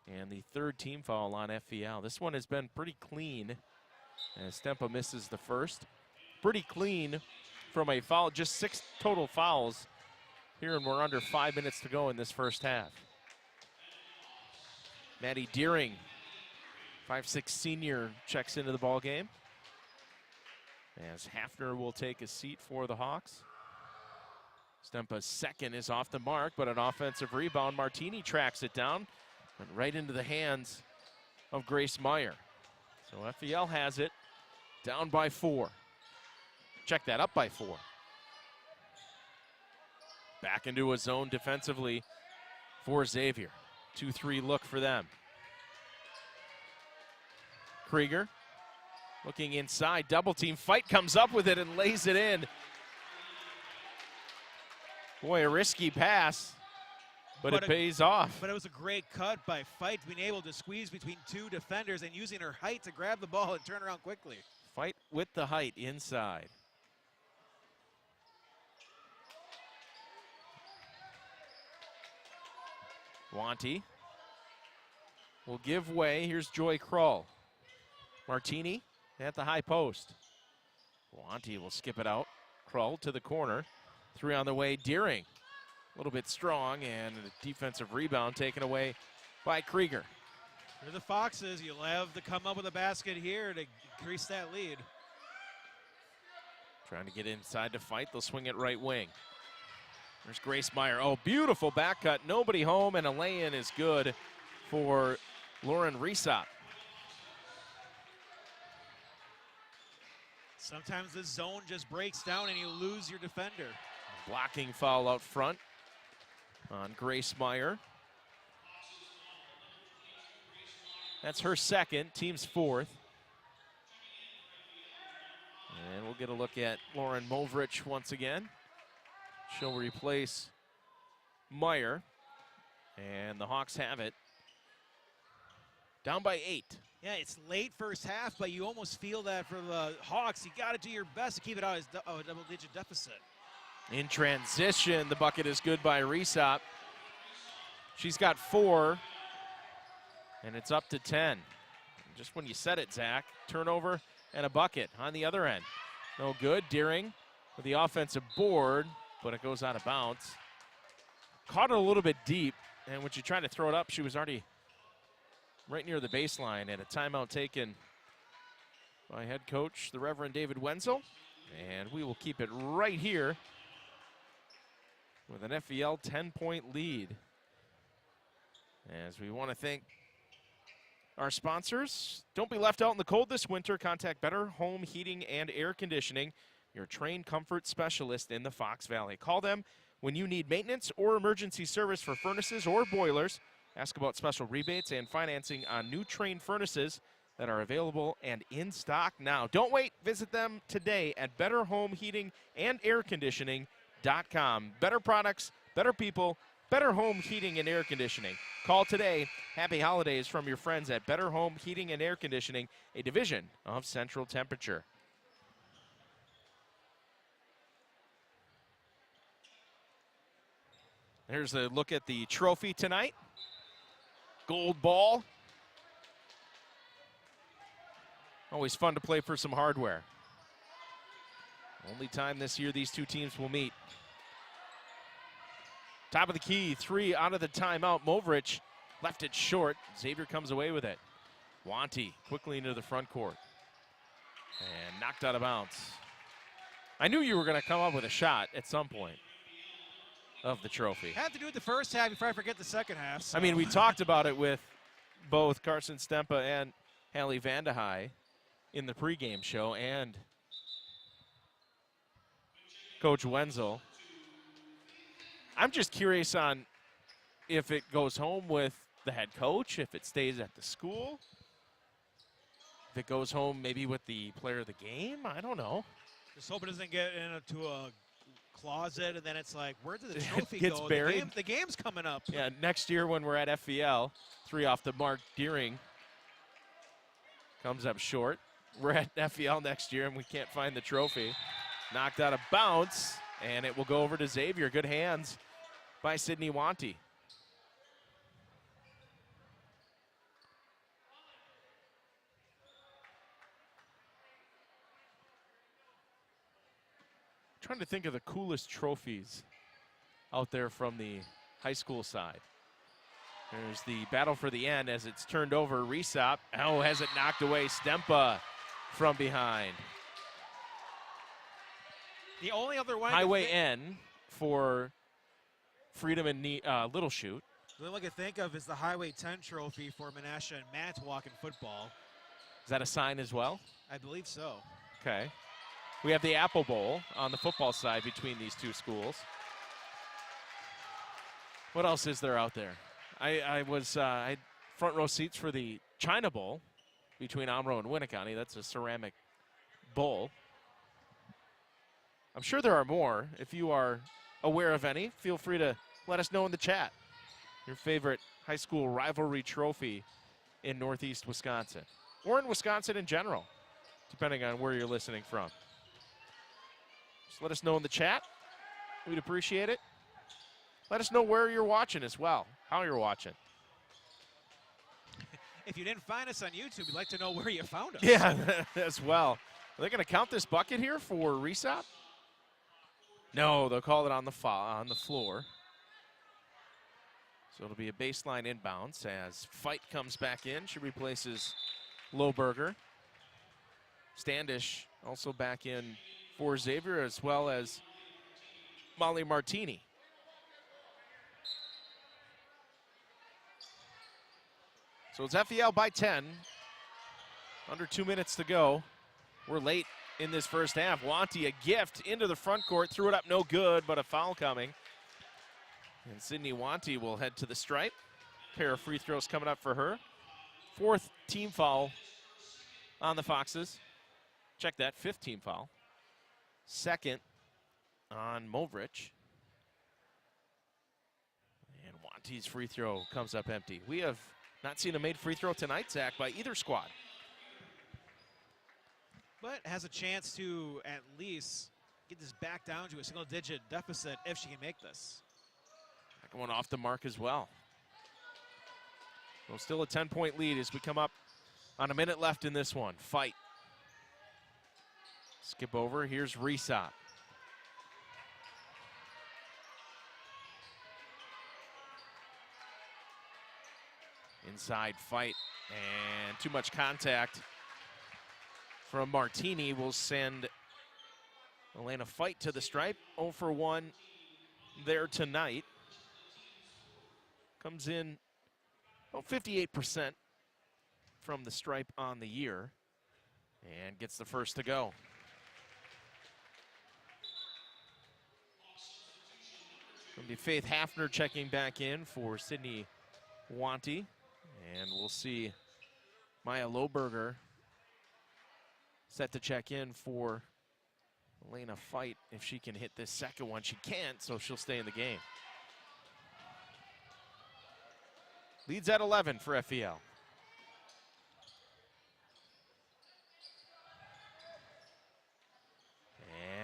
And the third team foul on FVL. This one has been pretty clean as Stempa misses the first. Pretty clean from a foul, just 6 total fouls here, and we're under 5 minutes to go in this first half. Maddie Deering, 5'6" senior, checks into the ball game. As Hafner will take a seat for the Hawks. Stempa's second is off the mark, but an offensive rebound. Martini tracks it down and right into the hands of Grace Meyer. So FEL has it, down by 4. Check that, up by 4. Back into a zone defensively for Xavier. 2-3 look for them. Krieger looking inside, double team fight, comes up with it and lays it in. Boy, a risky pass, but it pays off. But it was a great cut by Fight, being able to squeeze between 2 defenders and using her height to grab the ball and turn around quickly. Fight with the height inside. Wanty will give way. Here's Joy Krull. Martini at the high post. Wanty will skip it out. Krull to the corner. 3 on the way. Deering a little bit strong, and a defensive rebound taken away by Krieger. For the Foxes, you'll have to come up with a basket here to increase that lead. Trying to get inside to Fight. They'll swing it right wing. There's Grace Meyer. Oh, beautiful back cut. Nobody home, and a lay-in is good for Lauren Resop. Sometimes the zone just breaks down and you lose your defender. Blocking foul out front on Grace Meyer. That's her second, team's 4th. And we'll get a look at Lauren Movrich once again. She'll replace Meyer, and the Hawks have it. Down by 8. Yeah, it's late first half, but you almost feel that for the Hawks, you got to do your best to keep it out as a double-digit deficit. In transition, the bucket is good by Resop. She's got 4, and it's up to 10. Just when you said it, Zach, turnover and a bucket on the other end. No good. Deering with the offensive board, but it goes out of bounds. Caught it a little bit deep, and when she tried to throw it up, she was already right near the baseline, and a timeout taken by head coach, the Reverend David Wenzel. And we will keep it right here with an FVL 10-point lead. As we want to thank our sponsors. Don't be left out in the cold this winter. Contact Better Home Heating and Air Conditioning, your trained comfort specialist in the Fox Valley. Call them when you need maintenance or emergency service for furnaces or boilers. Ask about special rebates and financing on new Trane furnaces that are available and in stock now. Don't wait. Visit them today at Better Home Heating and Air Conditioning.com. Better products, better people, Better Home Heating and Air Conditioning. Call today. Happy holidays from your friends at Better Home Heating and Air Conditioning, a division of Central Temperature. Here's a look at the trophy tonight. Gold ball. Always fun to play for some hardware. Only time this year these two teams will meet. Top of the key, 3 out of the timeout. Movrich left it short. Xavier comes away with it. Wanty quickly into the front court. And knocked out of bounds. I knew you were going to come up with a shot at some point of the trophy. Had to do it the first half before I forget the second half. So. I mean, we talked about it with both Carson Stempa and Hallie Vandehei in the pregame show, and Coach Wenzel. I'm just curious on if it goes home with the head coach, if it stays at the school, if it goes home maybe with the player of the game. I don't know. Just hope it doesn't get into a closet, and then it's like, where did the trophy gets go? buried. The game's coming up. Yeah, next year when we're at FVL, 3 off the mark. Deering comes up short. We're at FVL next year, and we can't find the trophy. Knocked out of bounds, and it will go over to Xavier. Good hands by Sydney Wanty. Trying to think of the coolest trophies out there from the high school side. There's the battle for the end as it's turned over. Resop, has it knocked away. Stempa from behind. The only other one. Highway N for Freedom and Little Shoot. The only one I can think of is the Highway 10 trophy for Menasha and Manitowoc in football. Is that a sign as well? I believe so. Okay. We have the Apple Bowl on the football side between these two schools. What else is there out there? I had front row seats for the China Bowl between Omro and Winnicott. That's a ceramic bowl. I'm sure there are more. If you are aware of any, feel free to let us know in the chat. Your favorite high school rivalry trophy in Northeast Wisconsin, or in Wisconsin in general, depending on where you're listening from. Just let us know in the chat. We'd appreciate it. Let us know where you're watching as well, how you're watching. If you didn't find us on YouTube, we'd like to know where you found us. Yeah, as well. Are they going to count this bucket here for Resop? No, they'll call it on the floor. So it'll be a baseline inbounds as Fight comes back in. She replaces Lohberger. Standish also back in for Xavier, as well as Molly Martini. So it's FEL by 10. Under 2 minutes to go. We're late in this first half. Wanty, a gift into the front court. Threw it up, no good, but a foul coming. And Sydney Wanty will head to the stripe. Pair of free throws coming up for her. 4th team foul on the Foxes. Check that, 5th team foul. 2nd on Movrich. And Wanty's free throw comes up empty. We have not seen a made free throw tonight, Zach, by either squad. But has a chance to at least get this back down to a single-digit deficit if she can make this. Going off the mark as well. So still a 10-point lead as we come up on a minute left in this one. Fight. Skip over, here's Resop. Inside fight, and too much contact from Martini will send Elena Fight to the stripe. 0 for 1 there tonight. Comes in 58% from the stripe on the year and gets the first to go. Going to be Faith Hafner checking back in for Sydney Wanty. And we'll see Maya Lohberger set to check in for Elena Fight. If she can hit this second one, she can't, so she'll stay in the game. Leads at 11 for FEL.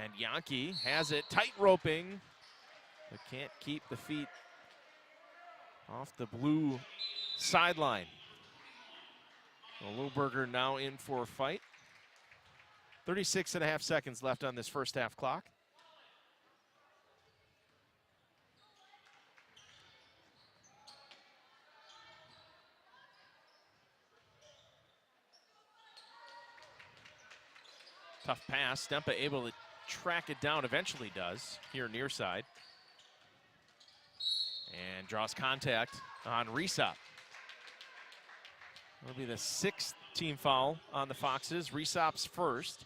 And Yankee has it, tight roping, but can't keep the feet off the blue sideline. Well, Lohberger now in for a fight. 36.5 seconds left on this first half clock. Tough pass. Stempa able to track it down, eventually does, here near side. And draws contact on Resop. It'll be the 6th team foul on the Foxes. Resop's first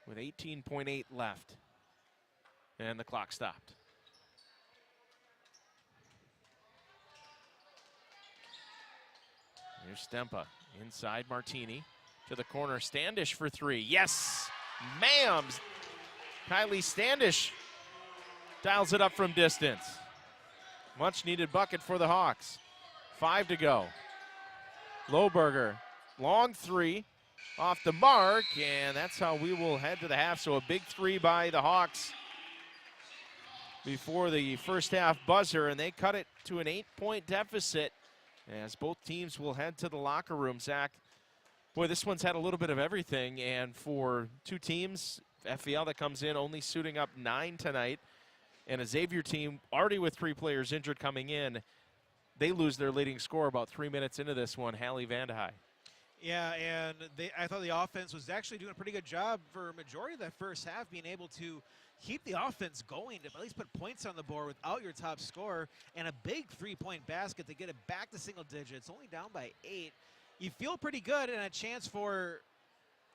with 18.8 left. And the clock stopped. Here's Stempa inside Martini to the corner. Standish for 3. Yes, ma'am. Kylie Standish dials it up from distance. Much needed bucket for the Hawks. 5 to go. Lohberger, long 3 off the mark, and that's how we will head to the half. So a big 3 by the Hawks before the first half buzzer, and they cut it to an 8-point deficit as both teams will head to the locker room. Zach, boy, this one's had a little bit of everything, and for two teams, FEL that comes in only suiting up 9 tonight, and a Xavier team already with 3 players injured coming in, they lose their leading scorer about 3 minutes into this one, Hallie Vandehei. Yeah, and I thought the offense was actually doing a pretty good job for a majority of that first half, being able to keep the offense going, to at least put points on the board without your top scorer, and a big 3-point basket to get it back to single digits, only down by 8. You feel pretty good, and a chance for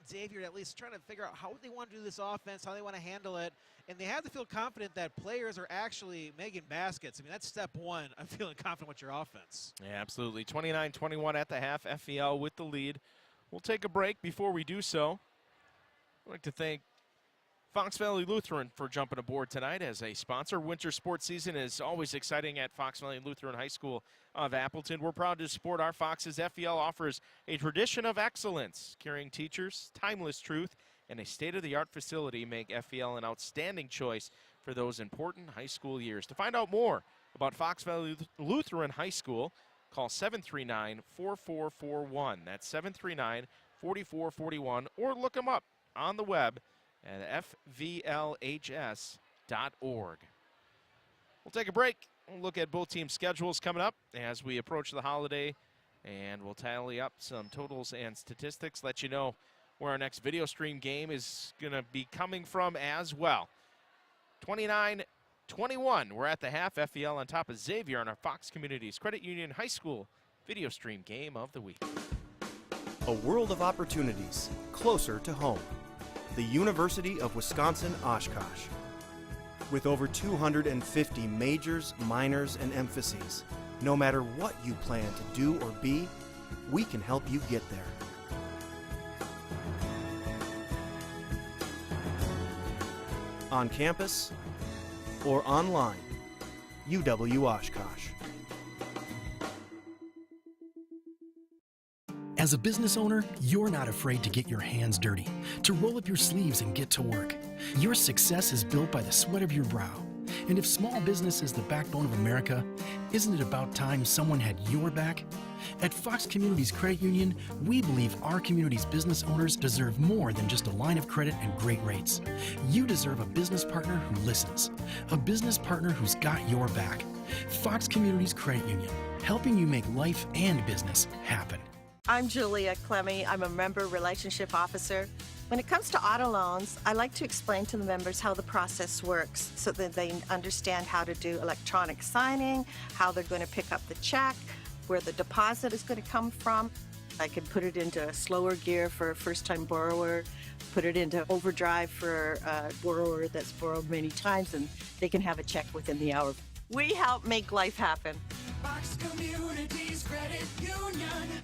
Xavier to at least trying to figure out how they want to do this offense, how they want to handle it, and they have to feel confident that players are actually making baskets. I mean, that's step one of feeling confident with your offense. Yeah, absolutely. 29-21 at the half, FEL with the lead. We'll take a break. Before we do so, I'd like to thank Fox Valley Lutheran for jumping aboard tonight as a sponsor. Winter sports season is always exciting at Fox Valley Lutheran High School of Appleton. We're proud to support our Foxes. FEL offers a tradition of excellence. Caring teachers, timeless truth, and a state-of-the-art facility make FEL an outstanding choice for those important high school years. To find out more about Fox Valley Lutheran High School, call 739-4441. That's 739-4441, or look them up on the web at fvlhs.org. We'll take a break. We'll look at both teams' schedules coming up as we approach the holiday, and we'll tally up some totals and statistics, let you know where our next video stream game is going to be coming from as well. 29-21, we're at the half. FEL on top of Xavier on our Fox Communities Credit Union High School video stream game of the week. A world of opportunities closer to home. The University of Wisconsin-Oshkosh. With over 250 majors, minors, and emphases, no matter what you plan to do or be, we can help you get there. On campus or online, UW-Oshkosh. As a business owner, you're not afraid to get your hands dirty, to roll up your sleeves and get to work. Your success is built by the sweat of your brow. And if small business is the backbone of America, isn't it about time someone had your back? At Fox Communities Credit Union, we believe our community's business owners deserve more than just a line of credit and great rates. You deserve a business partner who listens, a business partner who's got your back. Fox Communities Credit Union, helping you make life and business happen. I'm Julia Clemmy. I'm a member relationship officer. When it comes to auto loans, I like to explain to the members how the process works so that they understand how to do electronic signing, how they're going to pick up the check, where the deposit is going to come from. I can put it into slower gear for a first-time borrower, put it into overdrive for a borrower that's borrowed many times, and they can have a check within the hour. We help make life happen. Fox Communities Credit Union.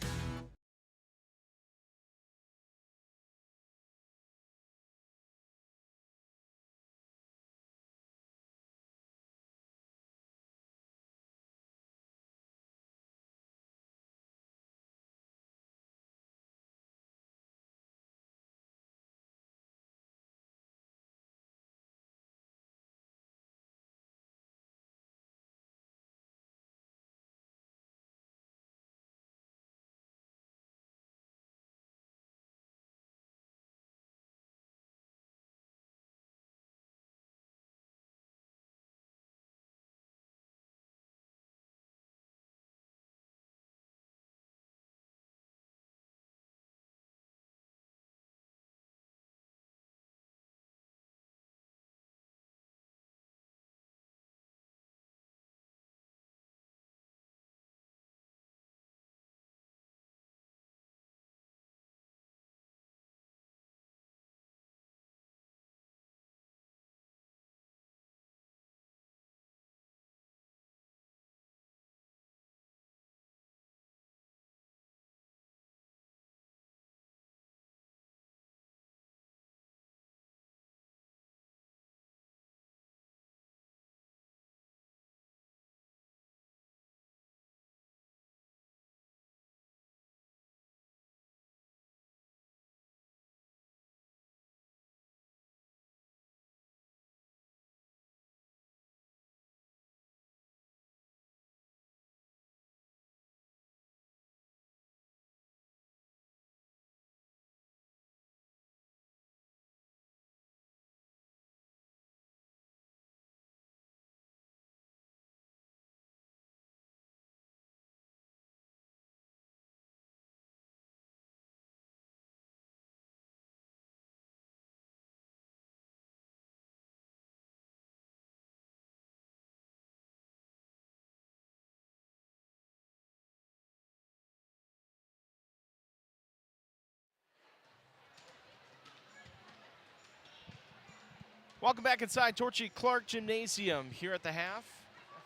Welcome back inside Torchy Clark Gymnasium here at the half.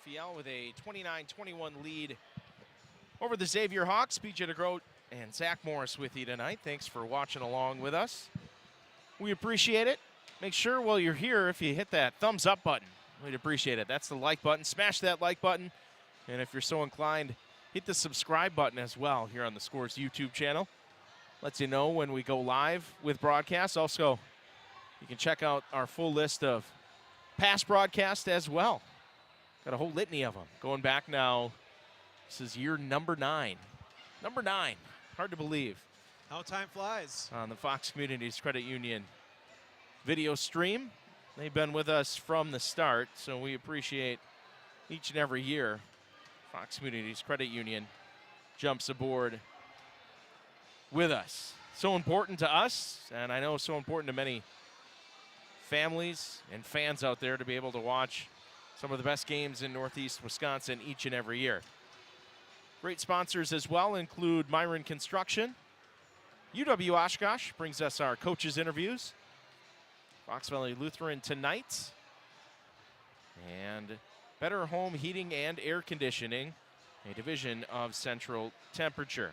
FEL with a 29-21 lead over the Xavier Hawks. PJ DeGroat and Zach Morris with you tonight. Thanks for watching along with us. We appreciate it. Make sure while you're here, if you hit that thumbs up button, we'd appreciate it. That's the like button. Smash that like button. And if you're so inclined, hit the subscribe button as well here on the Scores YouTube channel. Lets you know when we go live with broadcasts. Also, you can check out our full list of past broadcasts as well. Got a whole litany of them. Going back now, this is year number 9. Number 9. Hard to believe. How time flies. On the Fox Communities Credit Union video stream. They've been with us from the start, so we appreciate each and every year Fox Communities Credit Union jumps aboard with us. So important to us, and I know so important to many families and fans out there to be able to watch some of the best games in Northeast Wisconsin each and every year. Great sponsors as well include Myron Construction. UW Oshkosh brings us our coaches' interviews. Fox Valley Lutheran tonight. And Better Home Heating and Air Conditioning, a division of Central Temperature.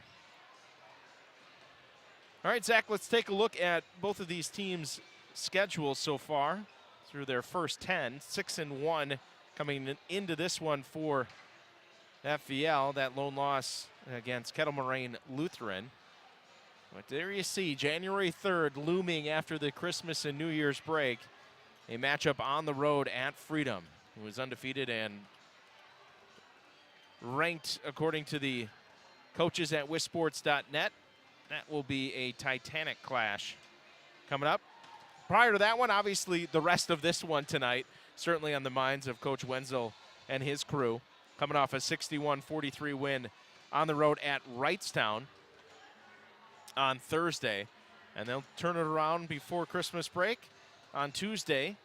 All right, Zach, let's take a look at both of these teams' schedules so far through their first 10. 6-1 coming into this one for FVL. That lone loss against Kettle Moraine Lutheran. But there you see, January 3rd looming after the Christmas and New Year's break. A matchup on the road at Freedom, who is undefeated and ranked according to the coaches at wisports.net. That will be a Titanic clash coming up. Prior to that one, obviously the rest of this one tonight, certainly on the minds of Coach Wenzel and his crew, coming off a 61-43 win on the road at Wrightstown on Thursday. And they'll turn it around before Christmas break on Tuesday.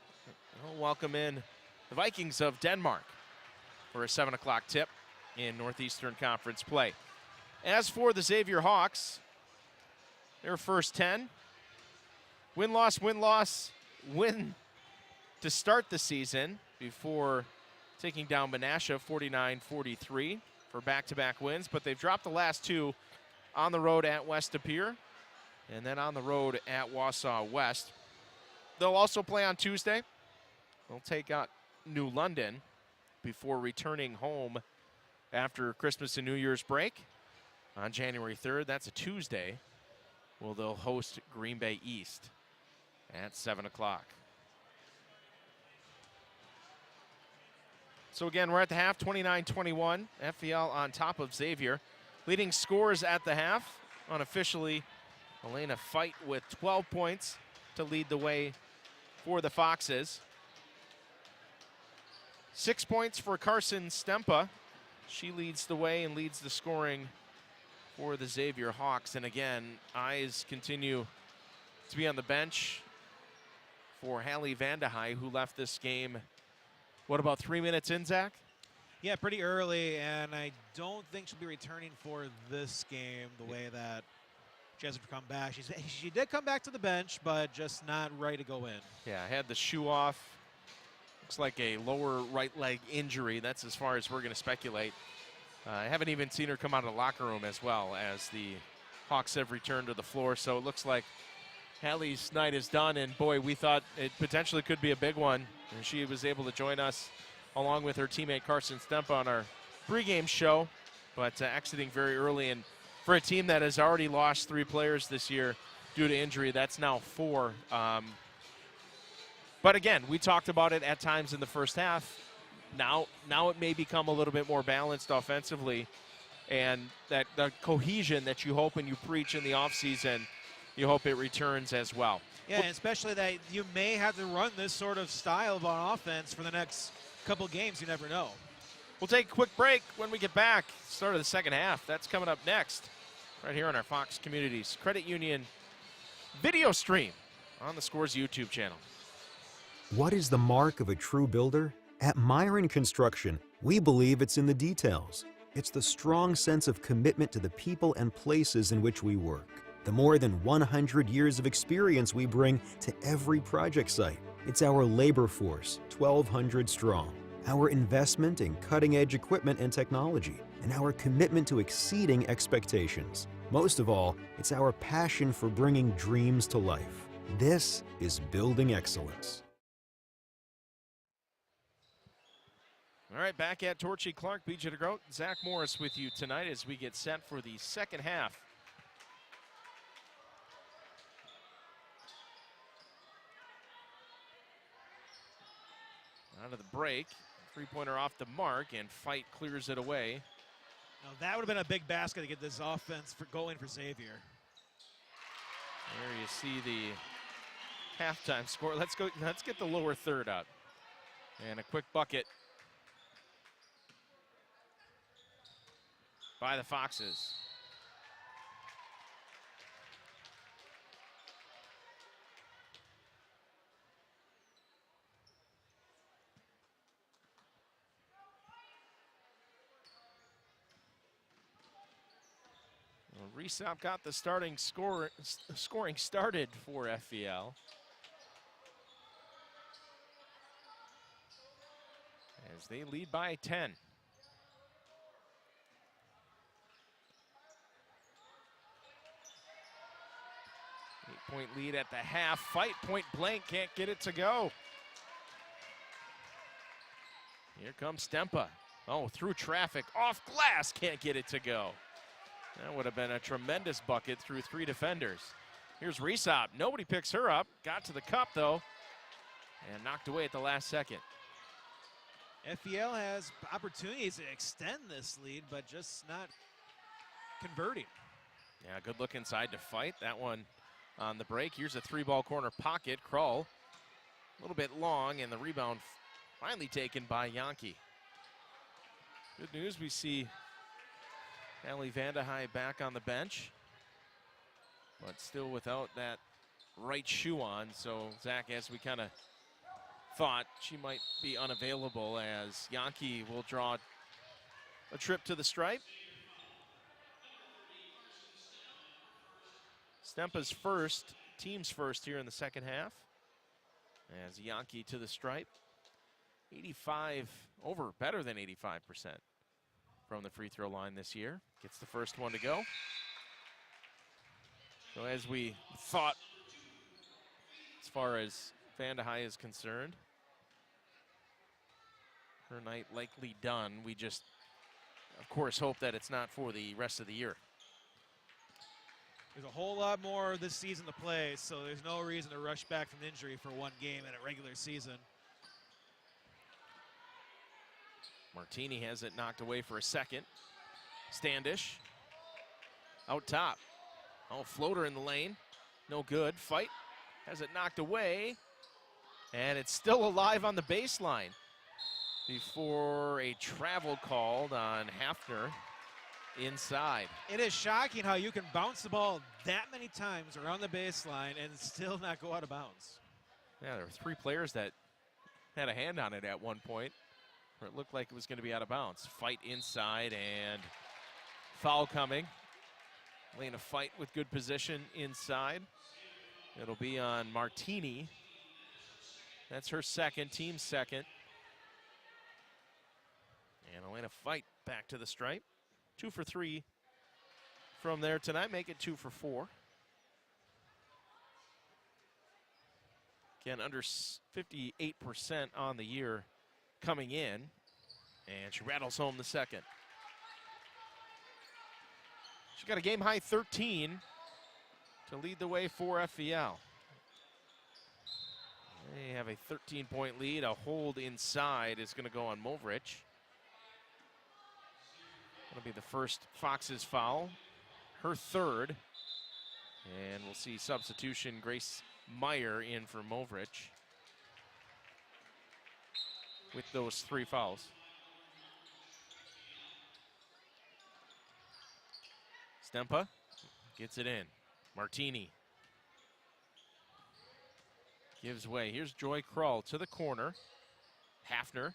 They'll welcome in the Vikings of Denmark for a 7 o'clock tip in Northeastern Conference play. As for the Xavier Hawks, their first 10, win-loss, win-loss, win to start the season before taking down Menasha 49-43 for back-to-back wins, but they've dropped the last two on the road at West De Pere and then on the road at Wausau West. They'll also play on Tuesday. They'll take out New London before returning home after Christmas and New Year's break on January 3rd. That's a Tuesday. Well, they'll host Green Bay East at 7 o'clock. So again, we're at the half, 29-21. FVL on top of Xavier. Leading scores at the half, unofficially, Elena Fight with 12 points to lead the way for the Foxes. 6 points for Carson Stempa. She leads the way and leads the scoring for the Xavier Hawks. And again, eyes continue to be on the bench for Hallie Vandehei, who left this game, what, about 3 minutes in, Zach? Yeah, pretty early, and I don't think she'll be returning for this game the way that she hasn't come back. She did come back to the bench, but just not ready to go in. Yeah, had the shoe off. Looks like a lower right leg injury. That's as far as we're going to speculate. I haven't even seen her come out of the locker room as well as the Hawks have returned to the floor. So it looks like Hallie's night is done. And boy, we thought it potentially could be a big one. And she was able to join us along with her teammate Carson Stempa on our pregame show, but exiting very early. And for a team that has already lost 3 players this year due to injury, that's now 4. But again, we talked about it at times in the first half. Now it may become a little bit more balanced offensively, and that the cohesion that you hope and you preach in the offseason, you hope it returns as well. Yeah, and especially that you may have to run this sort of style of on offense for the next couple games. You never know. We'll take a quick break. When we get back, start of the second half. That's coming up next right here on our Fox Communities Credit Union video stream on the Scores YouTube channel. What is the mark of a true builder? At Myron Construction, we believe it's in the details. It's the strong sense of commitment to the people and places in which we work. The more than 100 years of experience we bring to every project site. It's our labor force, 1,200 strong. Our investment in cutting-edge equipment and technology, and our commitment to exceeding expectations. Most of all, it's our passion for bringing dreams to life. This is building excellence. All right, back at Torchy Clark, BJ DeGroat, Zach Morris with you tonight as we get set for the second half. Out of the break, three-pointer off the mark, and Fight clears it away. Now that would have been a big basket to get this offense going for Xavier. There you see the halftime score. Let's get the lower third up. And a quick bucket by the Foxes. Well, Resop got the scoring started for FVL. As they lead by 10. Eight-point lead at the half. Fight point blank, can't get it to go. Here comes Stempa. Oh, through traffic, off glass, can't get it to go. That would have been a tremendous bucket through 3 defenders. Here's Resop. Nobody picks her up. Got to the cup, though, and knocked away at the last second. FEL has opportunities to extend this lead, but just not converting. Yeah, good look inside to fight. That one on the break. Here's a 3-ball corner pocket. Krull, a little bit long, and the rebound finally taken by Yankee. Good news, we see Allie Vandehei back on the bench, but still without that right shoe on. So, Zach, as we kind of thought, she might be unavailable, as Yankee will draw a trip to the stripe. Stempa's first, team's first here in the second half, as Yankee to the stripe. 85, over, better than 85% from the free throw line this year. Gets the first one to go. So as we thought, as far as Vandehei is concerned, her night likely done. We just, of course, hope that it's not for the rest of the year. There's a whole lot more this season to play, so there's no reason to rush back from injury for one game in a regular season. Martini has it knocked away for a second. Standish out top. Oh, floater in the lane. No good. Fight has it knocked away. And it's still alive on the baseline before a travel called on Hafner inside. It is shocking how you can bounce the ball that many times around the baseline and still not go out of bounds. Yeah, there were 3 players that had a hand on it at one point, where it looked like it was going to be out of bounds. Fight inside and foul coming. Lena Fight with good position inside. It'll be on Martini. That's her second, team second. And Elena Fight back to the stripe. 2 for 3 from there tonight. Make it 2 for 4. Again, under 58% on the year coming in. And she rattles home the second. She got a game-high 13 to lead the way for FVL. They have a 13-point lead. A hold inside is going to go on Movrich. That'll be the first Fox's foul, her third. And we'll see substitution, Grace Meyer in for Movrich with those 3 fouls. Stempa gets it in. Martini gives way. Here's Joy Krull to the corner. Hafner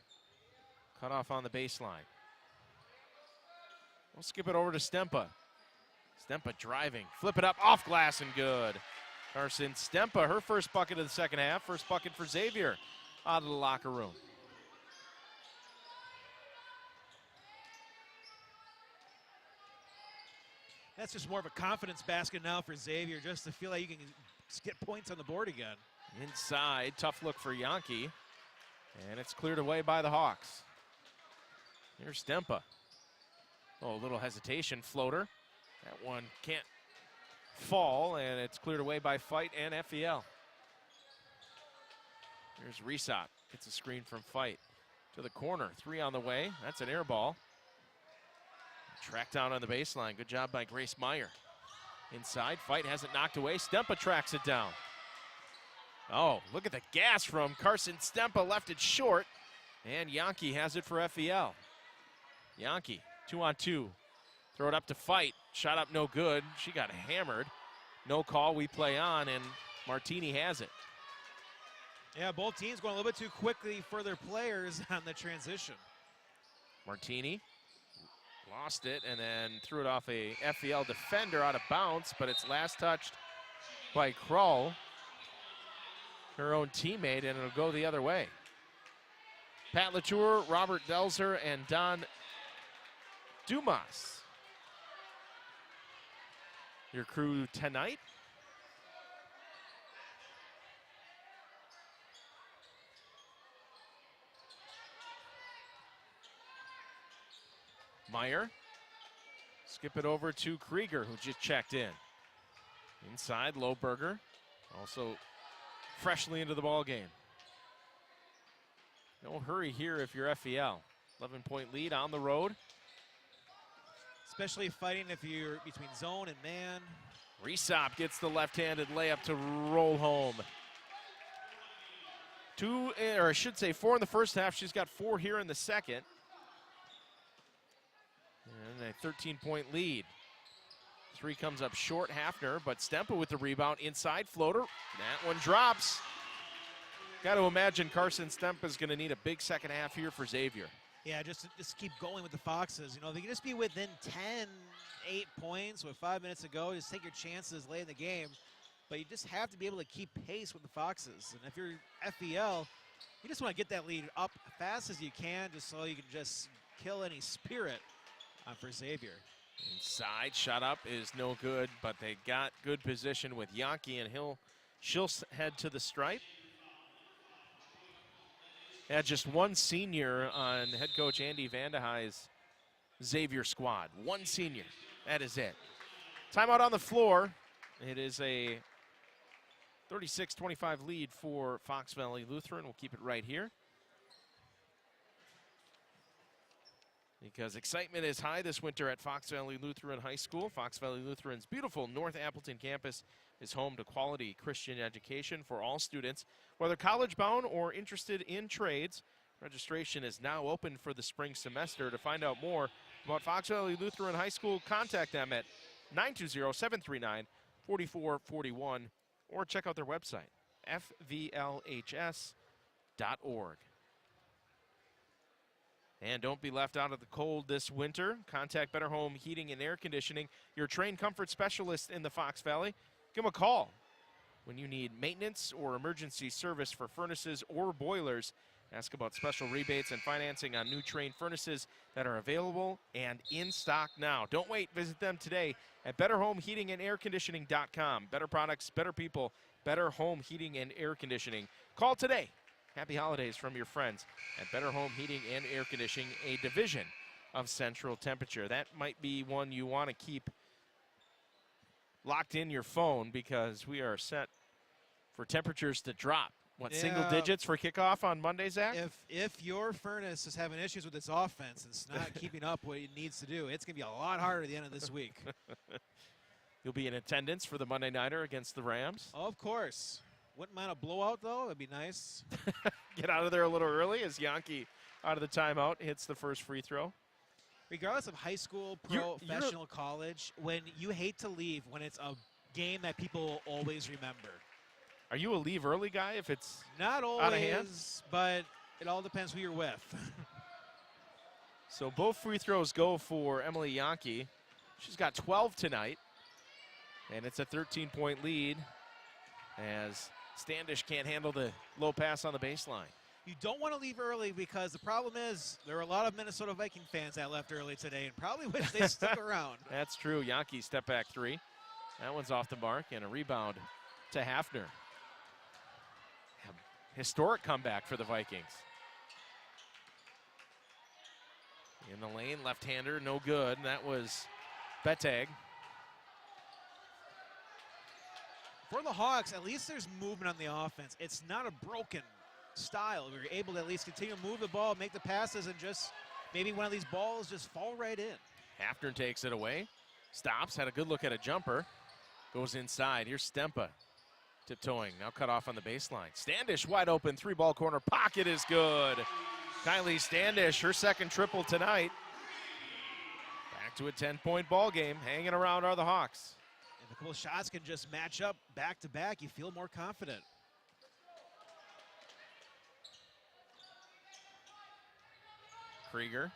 cut off on the baseline. We'll skip it over to Stempa. Stempa driving. Flip it up, off glass and good. Carson Stempa, her first bucket of the second half. First bucket for Xavier out of the locker room. That's just more of a confidence basket now for Xavier, just to feel like you can get points on the board again. Inside, tough look for Yankee. And it's cleared away by the Hawks. Here's Stempa. Oh, a little hesitation, floater. That one can't fall, and it's cleared away by Fight and FEL. Here's Resop, gets a screen from Fight. To the corner, 3 on the way. That's an air ball. Tracked down on the baseline. Good job by Grace Meyer. Inside, Fight has it knocked away. Stempa tracks it down. Oh, look at the gas from Carson Stempa, left it short. And Yankee has it for FEL. Yankee, 2-on-2. Throw it up to Fight. Shot up no good. She got hammered. No call, we play on, and Martini has it. Yeah, both teams going a little bit too quickly for their players on the transition. Martini lost it and then threw it off a FEL defender out of bounds, but it's last touched by Krull, her own teammate, and it'll go the other way. Pat Latour, Robert Delzer, and Don Dumas. Your crew tonight. Meyer. Skip it over to Krieger, who just checked in. Inside, Lohberger, also freshly into the ball game. No hurry here if you're FEL. 11-point lead on the road. especially fighting if you're between zone and man. Resop gets the left-handed layup to roll home. 4 in the first half. She's got 4 here in the second. And a 13-point lead. 3 comes up short, Hafner, but Stempa with the rebound, inside floater. That one drops. Got to imagine Carson Stempa is going to need a big second half here for Xavier. Yeah, just keep going with the Foxes. You know, they can just be within 8 points with 5 minutes to go. Just take your chances late in the game. But you just have to be able to keep pace with the Foxes. And if you're FVL, you just want to get that lead up fast as you can, just so you can just kill any spirit for Xavier. Inside shot up is no good, but they got good position with Yankee, and she'll head to the stripe. Had just one senior on head coach Andy Vandehuy's Xavier squad. One senior. That is it. Timeout on the floor. It is a 36-25 lead for Fox Valley Lutheran. We'll keep it right here, because excitement is high this winter at Fox Valley Lutheran High School. Fox Valley Lutheran's beautiful North Appleton campus is home to quality Christian education for all students, whether college-bound or interested in trades. Registration is now open for the spring semester. To find out more about Fox Valley Lutheran High School, contact them at 920-739-4441 or check out their website, fvlhs.org. And don't be left out of the cold this winter. Contact Better Home Heating and Air Conditioning, your trained comfort specialist in the Fox Valley. Give them a call when you need maintenance or emergency service for furnaces or boilers. Ask about special rebates and financing on new Trane furnaces that are available and in stock now. Don't wait. Visit them today at betterhomeheatingandairconditioning.com. Better products, better people, Better Home Heating and Air Conditioning. Call today. Happy holidays from your friends at Better Home Heating and Air Conditioning, a division of Central Temperature. That might be one you want to keep locked in your phone, because we are set for temperatures to drop. Single digits for kickoff on Monday, Zach? If your furnace is having issues with its offense, it's not keeping up what it needs to do, it's going to be a lot harder at the end of this week. You'll be in attendance for the Monday Nighter against the Rams? Of course. Wouldn't mind a blowout, though. It'd be nice. Get out of there a little early as Yankee, out of the timeout, hits the first free throw. Regardless of high school, professional, college, when you hate to leave when it's a game that people always remember. Are you a leave early guy if it's not always, out of hand? But it all depends who you're with. So both free throws go for Emily Yankee. She's got 12 tonight, and it's a 13-point lead as Standish can't handle the low pass on the baseline. You don't want to leave early, because the problem is there are a lot of Minnesota Viking fans that left early today and probably wish they stuck around. That's true. Yankee step back three. That one's off the mark, and a rebound to Hafner. Historic comeback for the Vikings. In the lane, left-hander, no good. And that was Betag. For the Hawks, at least there's movement on the offense. It's not a broken style. We're able to at least continue to move the ball, make the passes, and just maybe one of these balls just fall right in. Hafner takes it away. Stops, had a good look at a jumper. Goes inside. Here's Stempa. Tiptoeing, now cut off on the baseline. Standish wide open, 3-ball corner pocket is good. Kylie Standish, her second triple tonight. Back to a 10-point ball game. Hanging around are the Hawks. If a couple shots can just match up back to back, you feel more confident. Krieger.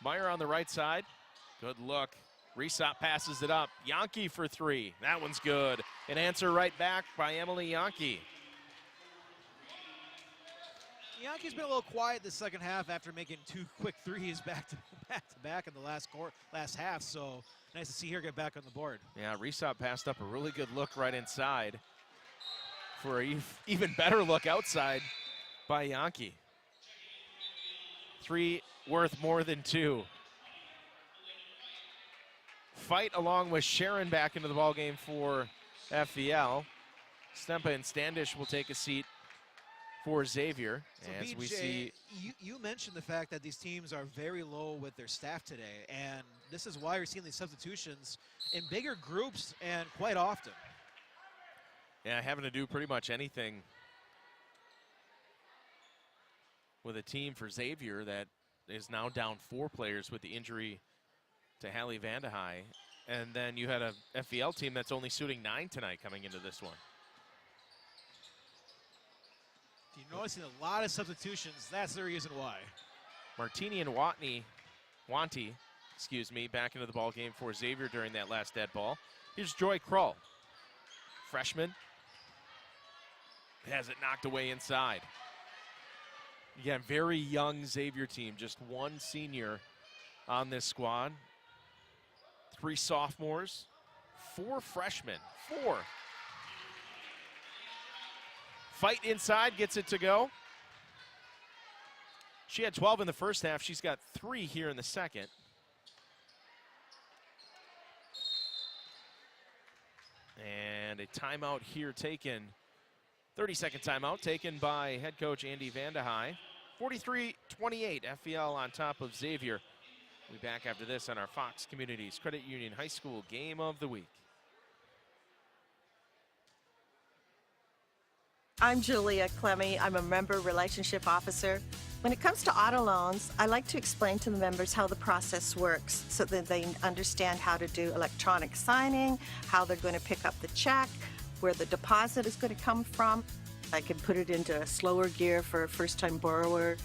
Meyer on the right side. Good look. Resop passes it up. Yankee for three. That one's good. An answer right back by Emily Yankee. Yankee's been a little quiet the second half after making 2 quick threes back to back in the last half. So nice to see her get back on the board. Yeah, Resop passed up a really good look right inside for an even better look outside by Yankee. 3 worth more than 2. Fight along with Sharon back into the ballgame for FVL. Stempa and Standish will take a seat for Xavier. So As BJ, we see, you mentioned the fact that these teams are very low with their staff today, and this is why you're seeing these substitutions in bigger groups and quite often. yeah, having to do pretty much anything with a team for Xavier that is now down 4 players with the injury to Hallie Vandehei. And then you had a FVL team that's only suiting 9 tonight coming into this one. You're noticing a lot of substitutions. That's the reason why. Martini and Wanty, back into the ball game for Xavier during that last dead ball. Here's Joy Krull, freshman. Has it knocked away inside. Again, very young Xavier team, just 1 senior on this squad. 3 sophomores, 4 freshmen, 4. Fight inside, gets it to go. She had 12 in the first half. She's got 3 here in the second. And a timeout here taken, 30-second timeout taken by head coach Andy Vandehei. 43-28, FVL on top of Xavier. We'll be back after this on our Fox Communities Credit Union High School Game of the Week. I'm Julia Clemmy. I'm a member relationship officer. When it comes to auto loans, I like to explain to the members how the process works so that they understand how to do electronic signing, how they're going to pick up the check, where the deposit is going to come from. I can put it into slower gear for a first-time borrower,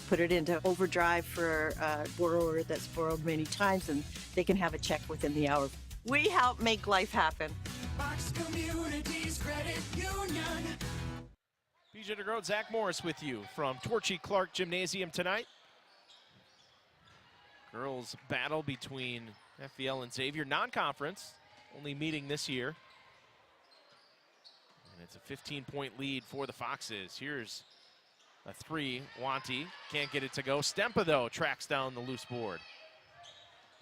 put it into overdrive for a borrower that's borrowed many times, and they can have a check within the hour. We help make life happen. Fox Communities Credit Union. BJ DeGroat, Zach Morris with you from Torchy Clark Gymnasium tonight. Girls battle between FVL and Xavier, non-conference, only meeting this year. And it's a 15-point lead for the Foxes. Here's a 3, Wanty, can't get it to go. Stempa, though, tracks down the loose board.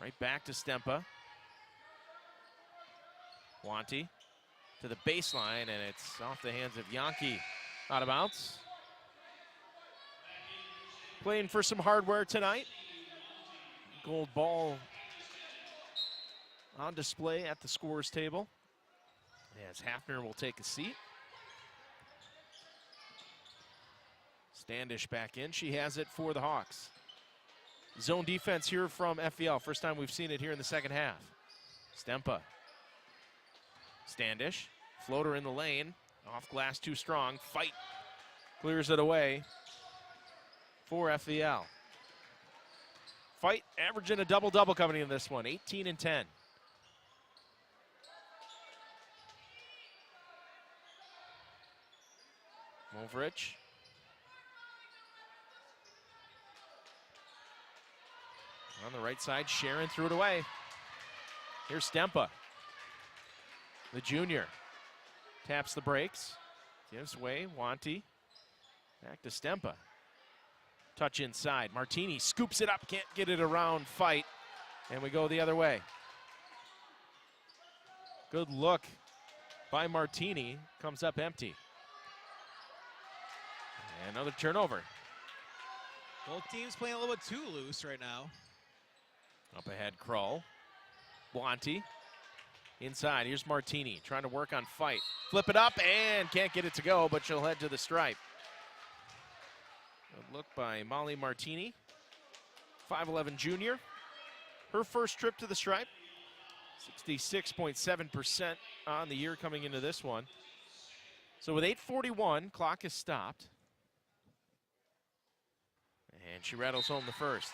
Right back to Stempa. Wanty to the baseline, and it's off the hands of Yankee. Out of bounds. Playing for some hardware tonight. Gold ball on display at the scorer's table. As Hafner will take a seat. Standish back in. She has it for the Hawks. Zone defense here from FVL. First time we've seen it here in the second half. Stempa. Standish. Floater in the lane. Off glass too strong. Fight clears it away for FVL. Fight averaging a double-double coming in this one. 18 and 10. Movrich. On the right side, Sharon threw it away. Here's Stempa. The junior. Taps the brakes, gives way, Wanty, back to Stempa. Touch inside, Martini scoops it up, can't get it around, fight, and we go the other way. Good look by Martini, comes up empty. And another turnover. Both teams playing a little bit too loose right now. Up ahead, Krull, Wanty. Inside, here's Martini trying to work on fight. Flip it up and can't get it to go, but she'll head to the stripe. Good look by Molly Martini, 5'11" junior. Her first trip to the stripe, 66.7% on the year coming into this one. So with 8:41, clock is stopped. And she rattles home the first.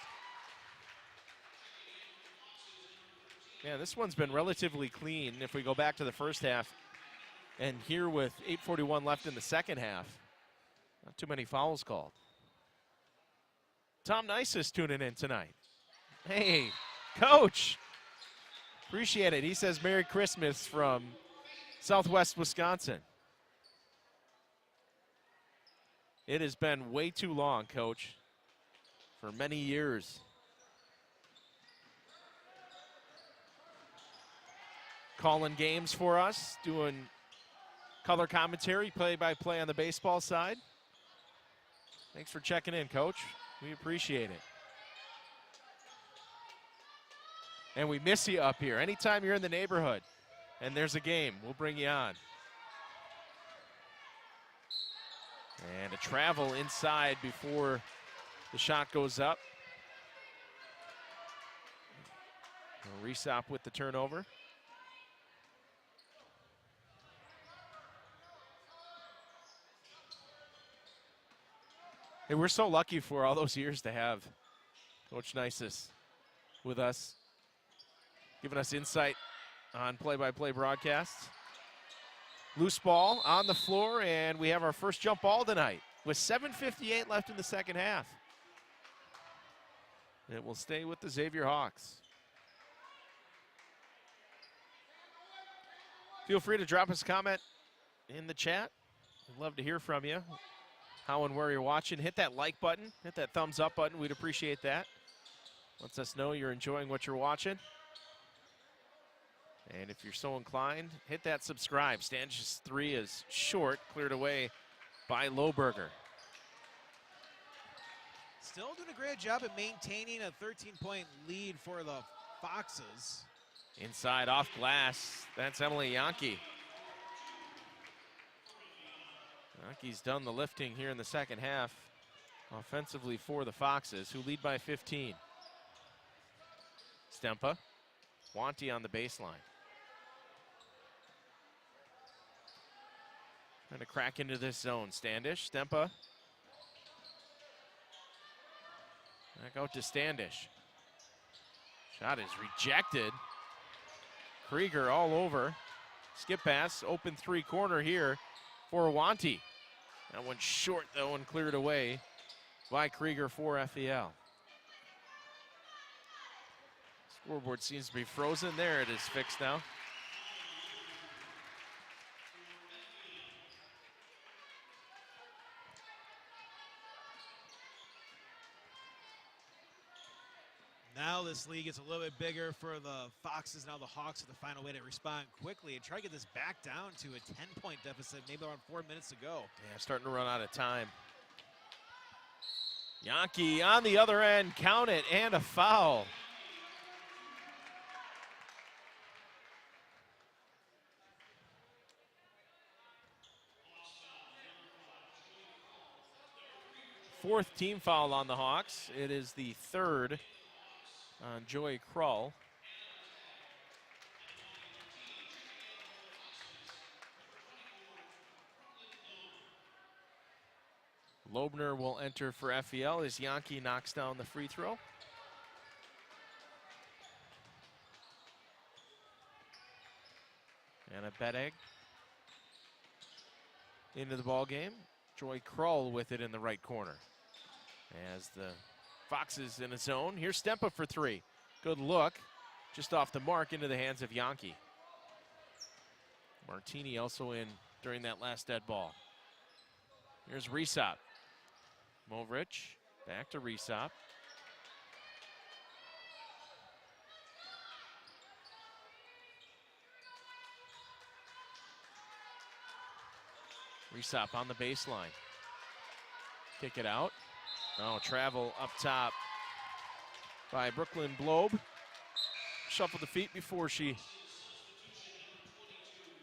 Yeah, this one's been relatively clean if we go back to the first half. And here with 8:41 left in the second half, not too many fouls called. Tom Nice is tuning in tonight. Hey, Coach. Appreciate it. He says Merry Christmas from Southwest Wisconsin. It has been way too long, Coach, for many years. Calling games for us, doing color commentary, play-by-play on the baseball side. Thanks for checking in, Coach. We appreciate it. And we miss you up here. Anytime you're in the neighborhood and there's a game, we'll bring you on. And a travel inside before the shot goes up. Resop with the turnover. Hey, we're so lucky for all those years to have Coach Nisus with us, giving us insight on play-by-play broadcasts. Loose ball on the floor, and we have our first jump ball tonight with 7:58 left in the second half. It will stay with the Xavier Hawks. Feel free to drop us a comment in the chat. We'd love to hear from you. How and where you're watching. Hit that like button. Hit that thumbs up button. We'd appreciate that. Lets us know you're enjoying what you're watching. And if you're so inclined, hit that subscribe. Standish's three is short, cleared away by Lohberger. Still doing a great job at maintaining a 13-point lead for the Foxes. Inside off glass, that's Emily Yankee. Yankee's done the lifting here in the second half offensively for the Foxes, who lead by 15. Stempa, Wanty on the baseline. Trying to crack into this zone. Standish, Stempa. Back out to Standish. Shot is rejected. Krieger all over. Skip pass, open three corner here for Wanty. That one's short though and cleared away by Krieger for FEL. Scoreboard seems to be frozen. There it is, fixed now. Now this lead gets a little bit bigger for the Foxes. Now the Hawks are the final way to respond quickly and try to get this back down to a 10-point deficit, maybe around 4 minutes to go. Yeah, starting to run out of time. Yankee on the other end, count it, and a foul. Fourth team foul on the Hawks. It is the third on Joy Krull. Loebner will enter for FEL as Yankee knocks down the free throw. And a bet egg into the ball game. Joy Krull with it in the right corner. As the Foxes in a zone. Here's Stempa for three. Good look. Just off the mark into the hands of Yankee. Martini also in during that last dead ball. Here's Resop. Movrich back to Resop. Resop on the baseline. Kick it out. Now travel up top by Brooklyn Blobe. Shuffled the feet before she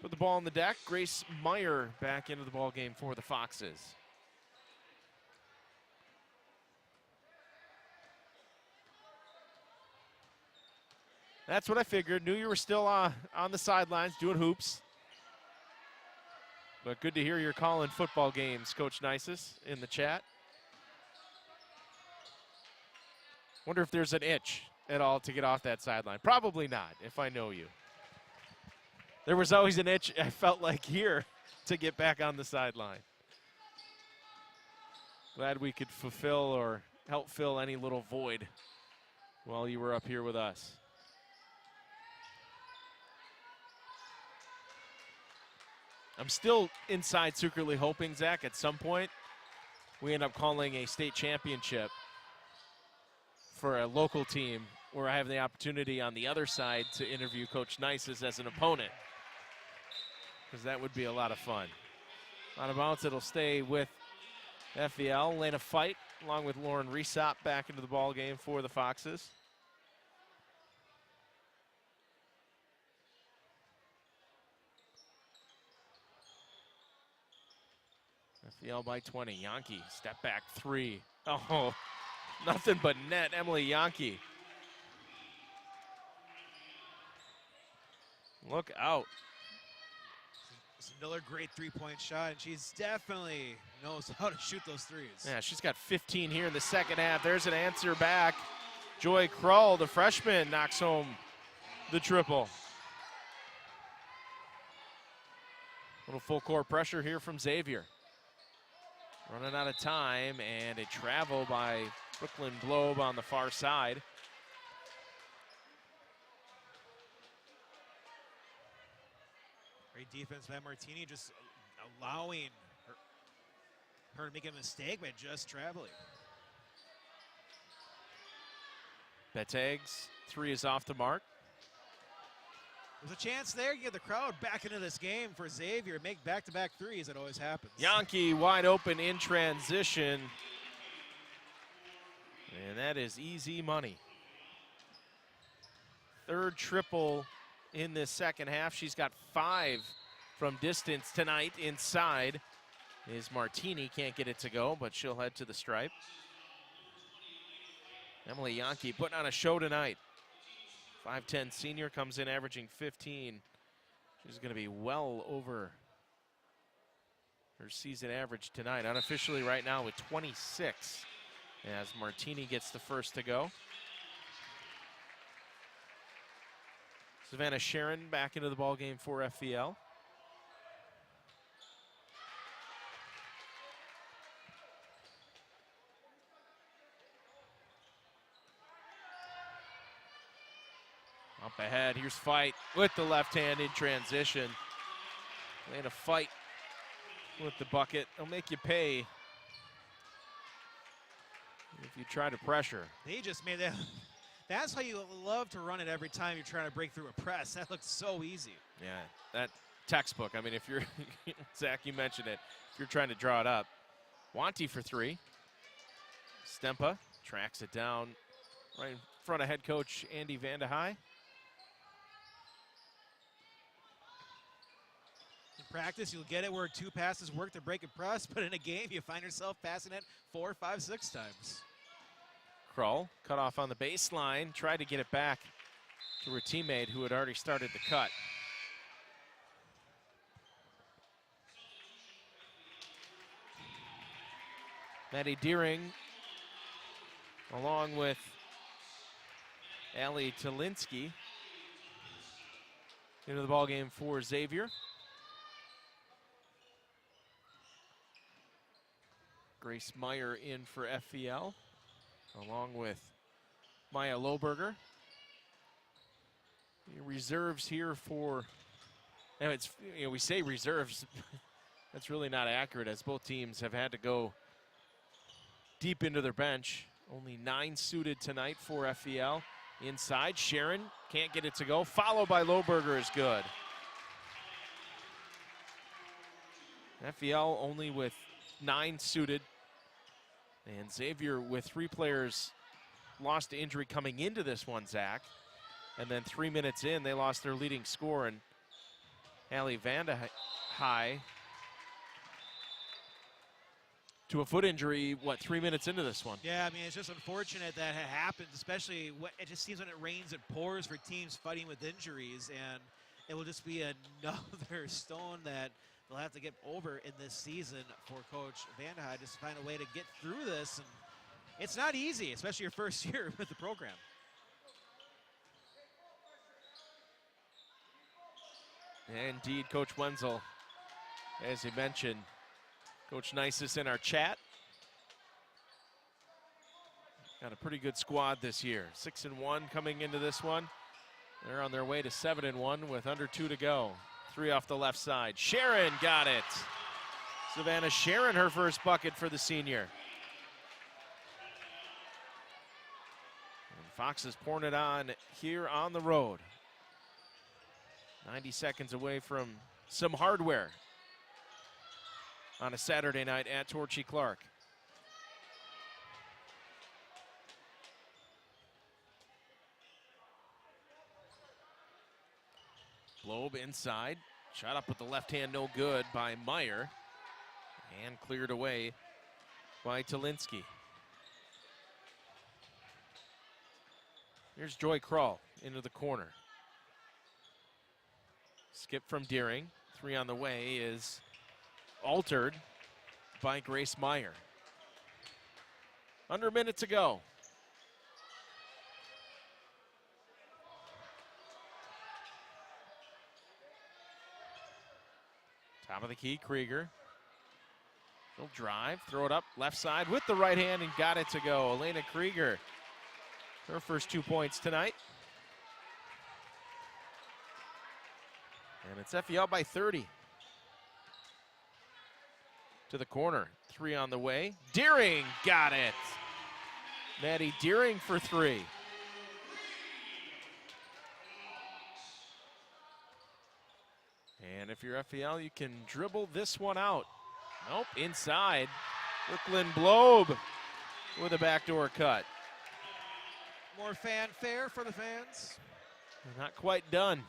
put the ball on the deck. Grace Meyer back into the ball game for the Foxes. That's what I figured. Knew you were still on the sidelines doing hoops. But good to hear you're calling football games, Coach Nisus, in the chat. Wonder if there's an itch at all to get off that sideline. Probably not, if I know you. There was always an itch, I felt like, here to get back on the sideline. Glad we could fulfill or help fill any little void while you were up here with us. I'm still inside secretly hoping, Zach, at some point we end up calling a state championship for a local team where I have the opportunity on the other side to interview Coach Nisus as an opponent, because that would be a lot of fun. Out of bounds, it'll stay with FVL Lena Fight along with Lauren Resop back into the ball game for the Foxes. FVL by 20. Yankee, step back 3. Oh, nothing but net. Emily Yankee. Look out. It's another great three-point shot, and she's definitely knows how to shoot those threes. Yeah, she's got 15 here in the second half. There's an answer back. Joy Krull, the freshman, knocks home the triple. Little full court pressure here from Xavier. Running out of time, and a travel by Brooklyn Globe on the far side. Great defense by Martini, just allowing her to make a mistake by just traveling. Beteg's 3 is off the mark. There's a chance there. You get the crowd back into this game for Xavier. Make back-to-back threes. It always happens. Yankee wide open in transition. And that is easy money. Third triple in this second half. She's got 5 from distance tonight inside. Is Martini, can't get it to go, but she'll head to the stripe. Emily Yankee putting on a show tonight. 5'10" senior, comes in averaging 15. She's going to be well over her season average tonight. Unofficially right now with 26 as Martini gets the first to go. Savannah Sharon back into the ballgame for FVL. Up ahead, here's Fight with the left hand in transition. Lena Fight with the bucket. They'll make you pay if you try to pressure. They just made that. That's how you love to run it every time you're trying to break through a press. That looks so easy. Yeah, that textbook. I mean, if you're, Zach, you mentioned it. If you're trying to draw it up. Wanty for 3. Stempa tracks it down right in front of head coach Andy Vandehei. In practice, you'll get it where 2 passes work to break a press, but in a game, you find yourself passing it 4, 5, 6 times. Krull cut off on the baseline, tried to get it back to her teammate who had already started the cut. Maddie Deering along with Allie Talinsky into the ballgame for Xavier. Grace Meyer in for FVL, along with Maya Lohberger. Reserves here for, now it's, we say reserves, that's really not accurate as both teams have had to go deep into their bench. Only 9 suited tonight for FVL. Inside, Sharon can't get it to go, followed by Lohberger is good. FVL only with 9 suited. And Xavier with 3 players lost to injury coming into this one, Zach. And then 3 minutes in, they lost their leading scorer, and Allie Vandehei to a foot injury, 3 minutes into this one? Yeah, I mean, it's just unfortunate that it happens, especially it just seems when it rains, it pours for teams fighting with injuries, and it will just be another stone that they'll have to get over in this season for Coach Vandehei, just to find a way to get through this. And it's not easy, especially your first year with the program. Indeed, Coach Wenzel, as he mentioned, Coach Nisus in our chat. Got a pretty good squad this year. 6-1 coming into this one. They're on their way to 7-1 with under 2 to go. 3 off the left side. Sharon got it. Savannah Sharon, her first bucket for the senior. And Fox is pouring it on here on the road. 90 seconds away from some hardware on a Saturday night at Torchy Clark. Blobe inside. Shot up with the left hand, no good by Meyer. And cleared away by Talinsky. Here's Joy Krull into the corner. Skip from Deering. 3 on the way is altered by Grace Meyer. Under a minute to go. Top of the key, Krieger. She'll drive, throw it up left side with the right hand and got it to go. Elena Krieger, her first 2 points tonight. And it's FEL by 30. To the corner, 3 on the way. Deering got it. Maddie Deering for 3. And if you're FEL, you can dribble this one out. Nope, inside. Brooklyn Blobe with a backdoor cut. More fanfare for the fans. They're not quite done.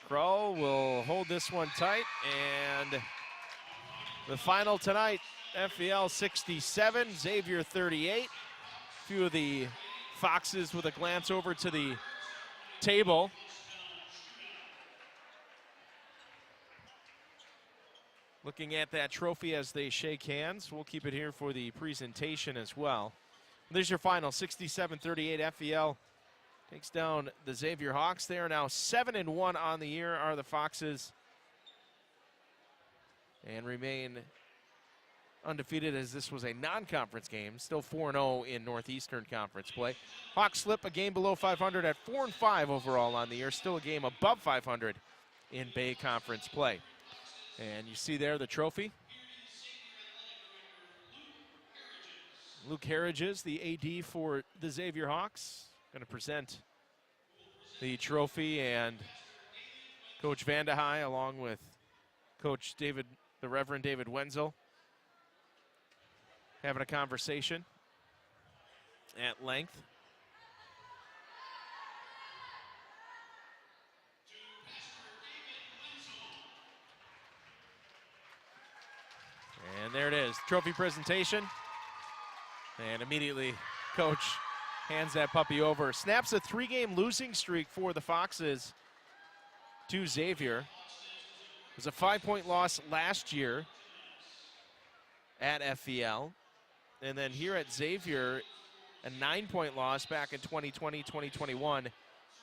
Krull will hold this one tight, and the final tonight, FEL 67, Xavier 38. A few of the Foxes with a glance over to the table. Looking at that trophy as they shake hands. We'll keep it here for the presentation as well. There's your final, 67-38. FEL takes down the Xavier Hawks. They are now 7-1 on the year, are the Foxes, and remain undefeated as this was a non-conference game. Still 4-0 in Northeastern Conference play. Hawks slip a game below 500 at 4-5 overall on the year. Still a game above 500 in Bay Conference play. And you see there the trophy. Luke Harridges, the AD for the Xavier Hawks, going to present the trophy, and Coach Vandehei along with Coach David, the Reverend David Wenzel, having a conversation at length. And there it is, trophy presentation. And immediately, Coach hands that puppy over. Snaps a 3-game losing streak for the Foxes to Xavier. It was a 5-point loss last year at FEL. And then here at Xavier, a 9-point loss back in 2020, 2021,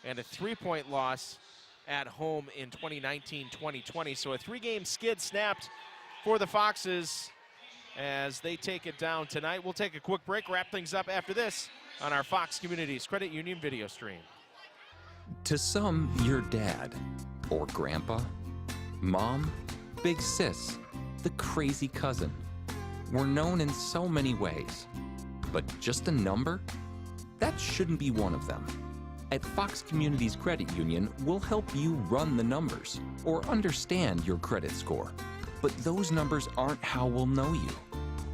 and a 3-point loss at home in 2019-2020. So a 3-game skid snapped for the Foxes as they take it down tonight. We'll take a quick break, wrap things up after this on our Fox Communities Credit Union video stream. To some, your dad or grandpa, mom, big sis, the crazy cousin. We're known in so many ways, but just a number? That shouldn't be one of them. At Fox Communities Credit Union, we'll help you run the numbers or understand your credit score. But those numbers aren't how we'll know you,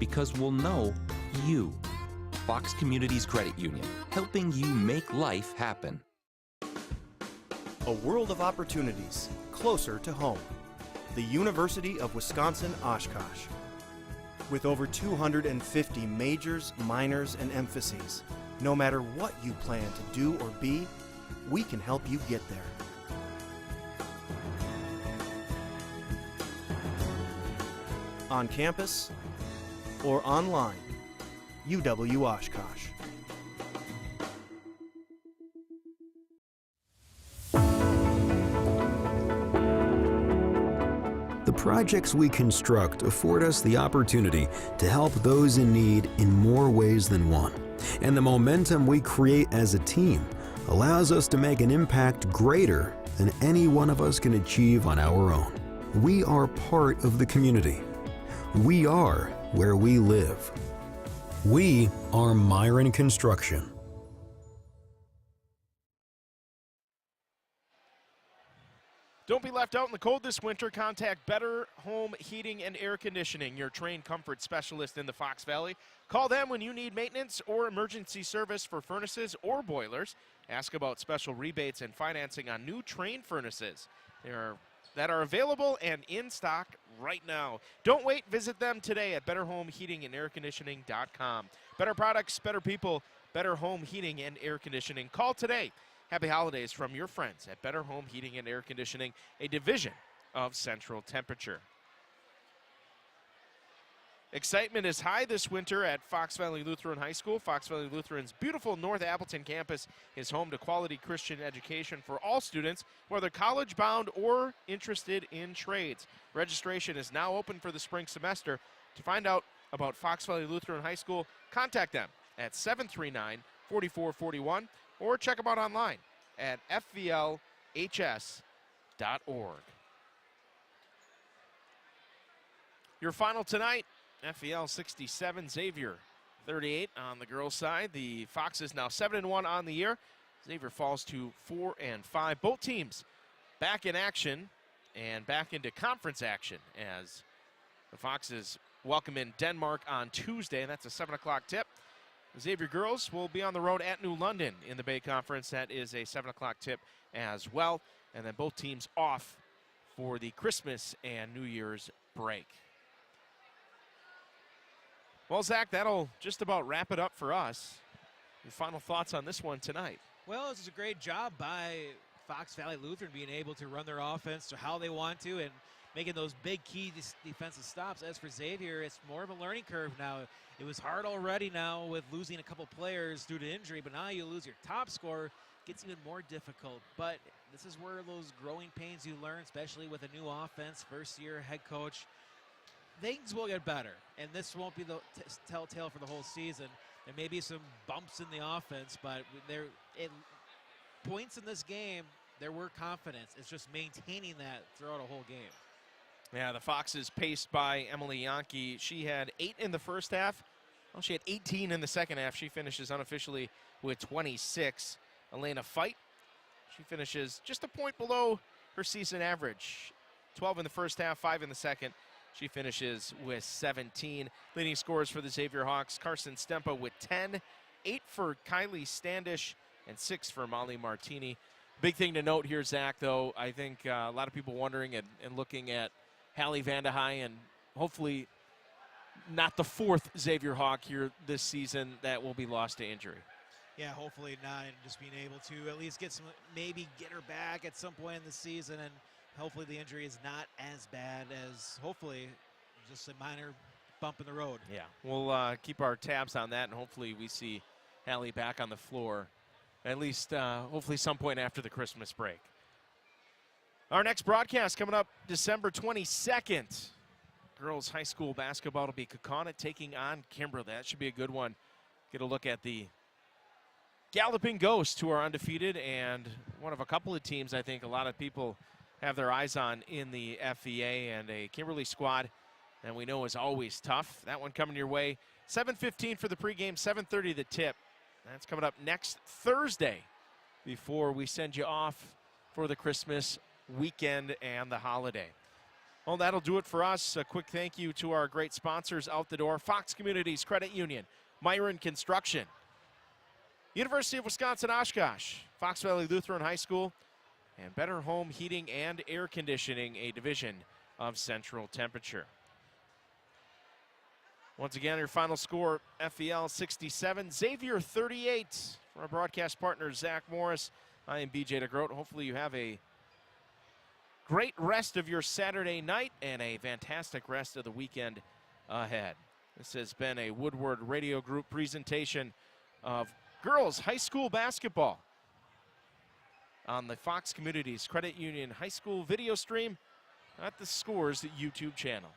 because we'll know you. Fox Communities Credit Union, helping you make life happen. A world of opportunities, closer to home. The University of Wisconsin-Oshkosh. With over 250 majors, minors, and emphases, no matter what you plan to do or be, we can help you get there. On campus or online, UW-Oshkosh. The projects we construct afford us the opportunity to help those in need in more ways than one. And the momentum we create as a team allows us to make an impact greater than any one of us can achieve on our own. We are part of the community. We are where we live. We are Myron Construction. Don't be left out in the cold this winter. Contact Better Home Heating and Air Conditioning, your trained comfort specialist in the Fox Valley. Call them when you need maintenance or emergency service for furnaces or boilers. Ask about special rebates and financing on new Train furnaces. That are available and in stock right now. Don't wait. Visit them today at betterhomeheatingandairconditioning.com. Better products, better people, Better Home Heating and Air Conditioning. Call today. Happy holidays from your friends at Better Home Heating and Air Conditioning, a division of Central Temperature. Excitement is high this winter at Fox Valley Lutheran High School. Fox Valley Lutheran's beautiful North Appleton campus is home to quality Christian education for all students, whether college-bound or interested in trades. Registration is now open for the spring semester. To find out about Fox Valley Lutheran High School, contact them at 739-4441 or check them out online at fvlhs.org. Your final tonight, FVL 67, Xavier 38 on the girls' side. The Foxes now 7-1 on the year. Xavier falls to 4-5. Both teams back in action and back into conference action as the Foxes welcome in Denmark on Tuesday, and that's a 7 o'clock tip. The Xavier girls will be on the road at New London in the Bay Conference. That is a 7 o'clock tip as well. And then both teams off for the Christmas and New Year's break. Well, Zach, that'll just about wrap it up for us. Your final thoughts on this one tonight? Well, this is a great job by Fox Valley Lutheran being able to run their offense to how they want to and making those big key defensive stops. As for Xavier, it's more of a learning curve now. It was hard already now with losing a couple players due to injury, but now you lose your top scorer, gets even more difficult. But this is where those growing pains you learn, especially with a new offense, first-year head coach. Things will get better, and this won't be the telltale for the whole season. There may be some bumps in the offense, but points in this game, there were confidence. It's just maintaining that throughout a whole game. Yeah, the Foxes paced by Emily Yankee. She had 8 in the first half. Well, she had 18 in the second half. She finishes unofficially with 26. Elena Fight, she finishes just a point below her season average. 12 in the first half, 5 in the second. She finishes with 17. Leading scorers for the Xavier Hawks, Carson Stempa with 10, 8 for Kylie Standish, and 6 for Molly Martini. Big thing to note here, Zach, though, I think a lot of people wondering and looking at Hallie Vandehei, and hopefully not the 4th Xavier Hawk here this season that will be lost to injury. Yeah, hopefully not, and just being able to at least maybe get her back at some point in the season, and hopefully the injury is not as bad as hopefully just a minor bump in the road. Yeah, we'll keep our tabs on that, and hopefully we see Hallie back on the floor at least hopefully some point after the Christmas break. Our next broadcast coming up December 22nd. Girls high school basketball will be Kokona taking on Kimberly. That should be a good one. Get a look at the Galloping Ghosts, who are undefeated, and one of a couple of teams I think a lot of people have their eyes on in the FVA, and a Kimberly squad that we know is always tough. That one coming your way. 7:15 for the pregame, 7:30 the tip. That's coming up next Thursday before we send you off for the Christmas weekend and the holiday. Well, that'll do it for us. A quick thank you to our great sponsors out the door: Fox Communities Credit Union, Myron Construction, University of Wisconsin-Oshkosh, Fox Valley Lutheran High School, and Better Home Heating and Air Conditioning, a division of Central Temperature. Once again, your final score, FVL 67, Xavier 38. For our broadcast partner, Zach Morris, I am BJ DeGroat. Hopefully you have a great rest of your Saturday night and a fantastic rest of the weekend ahead. This has been a Woodward Radio Group presentation of girls high school basketball on the Fox Communities Credit Union High School video stream at the Scores YouTube channel.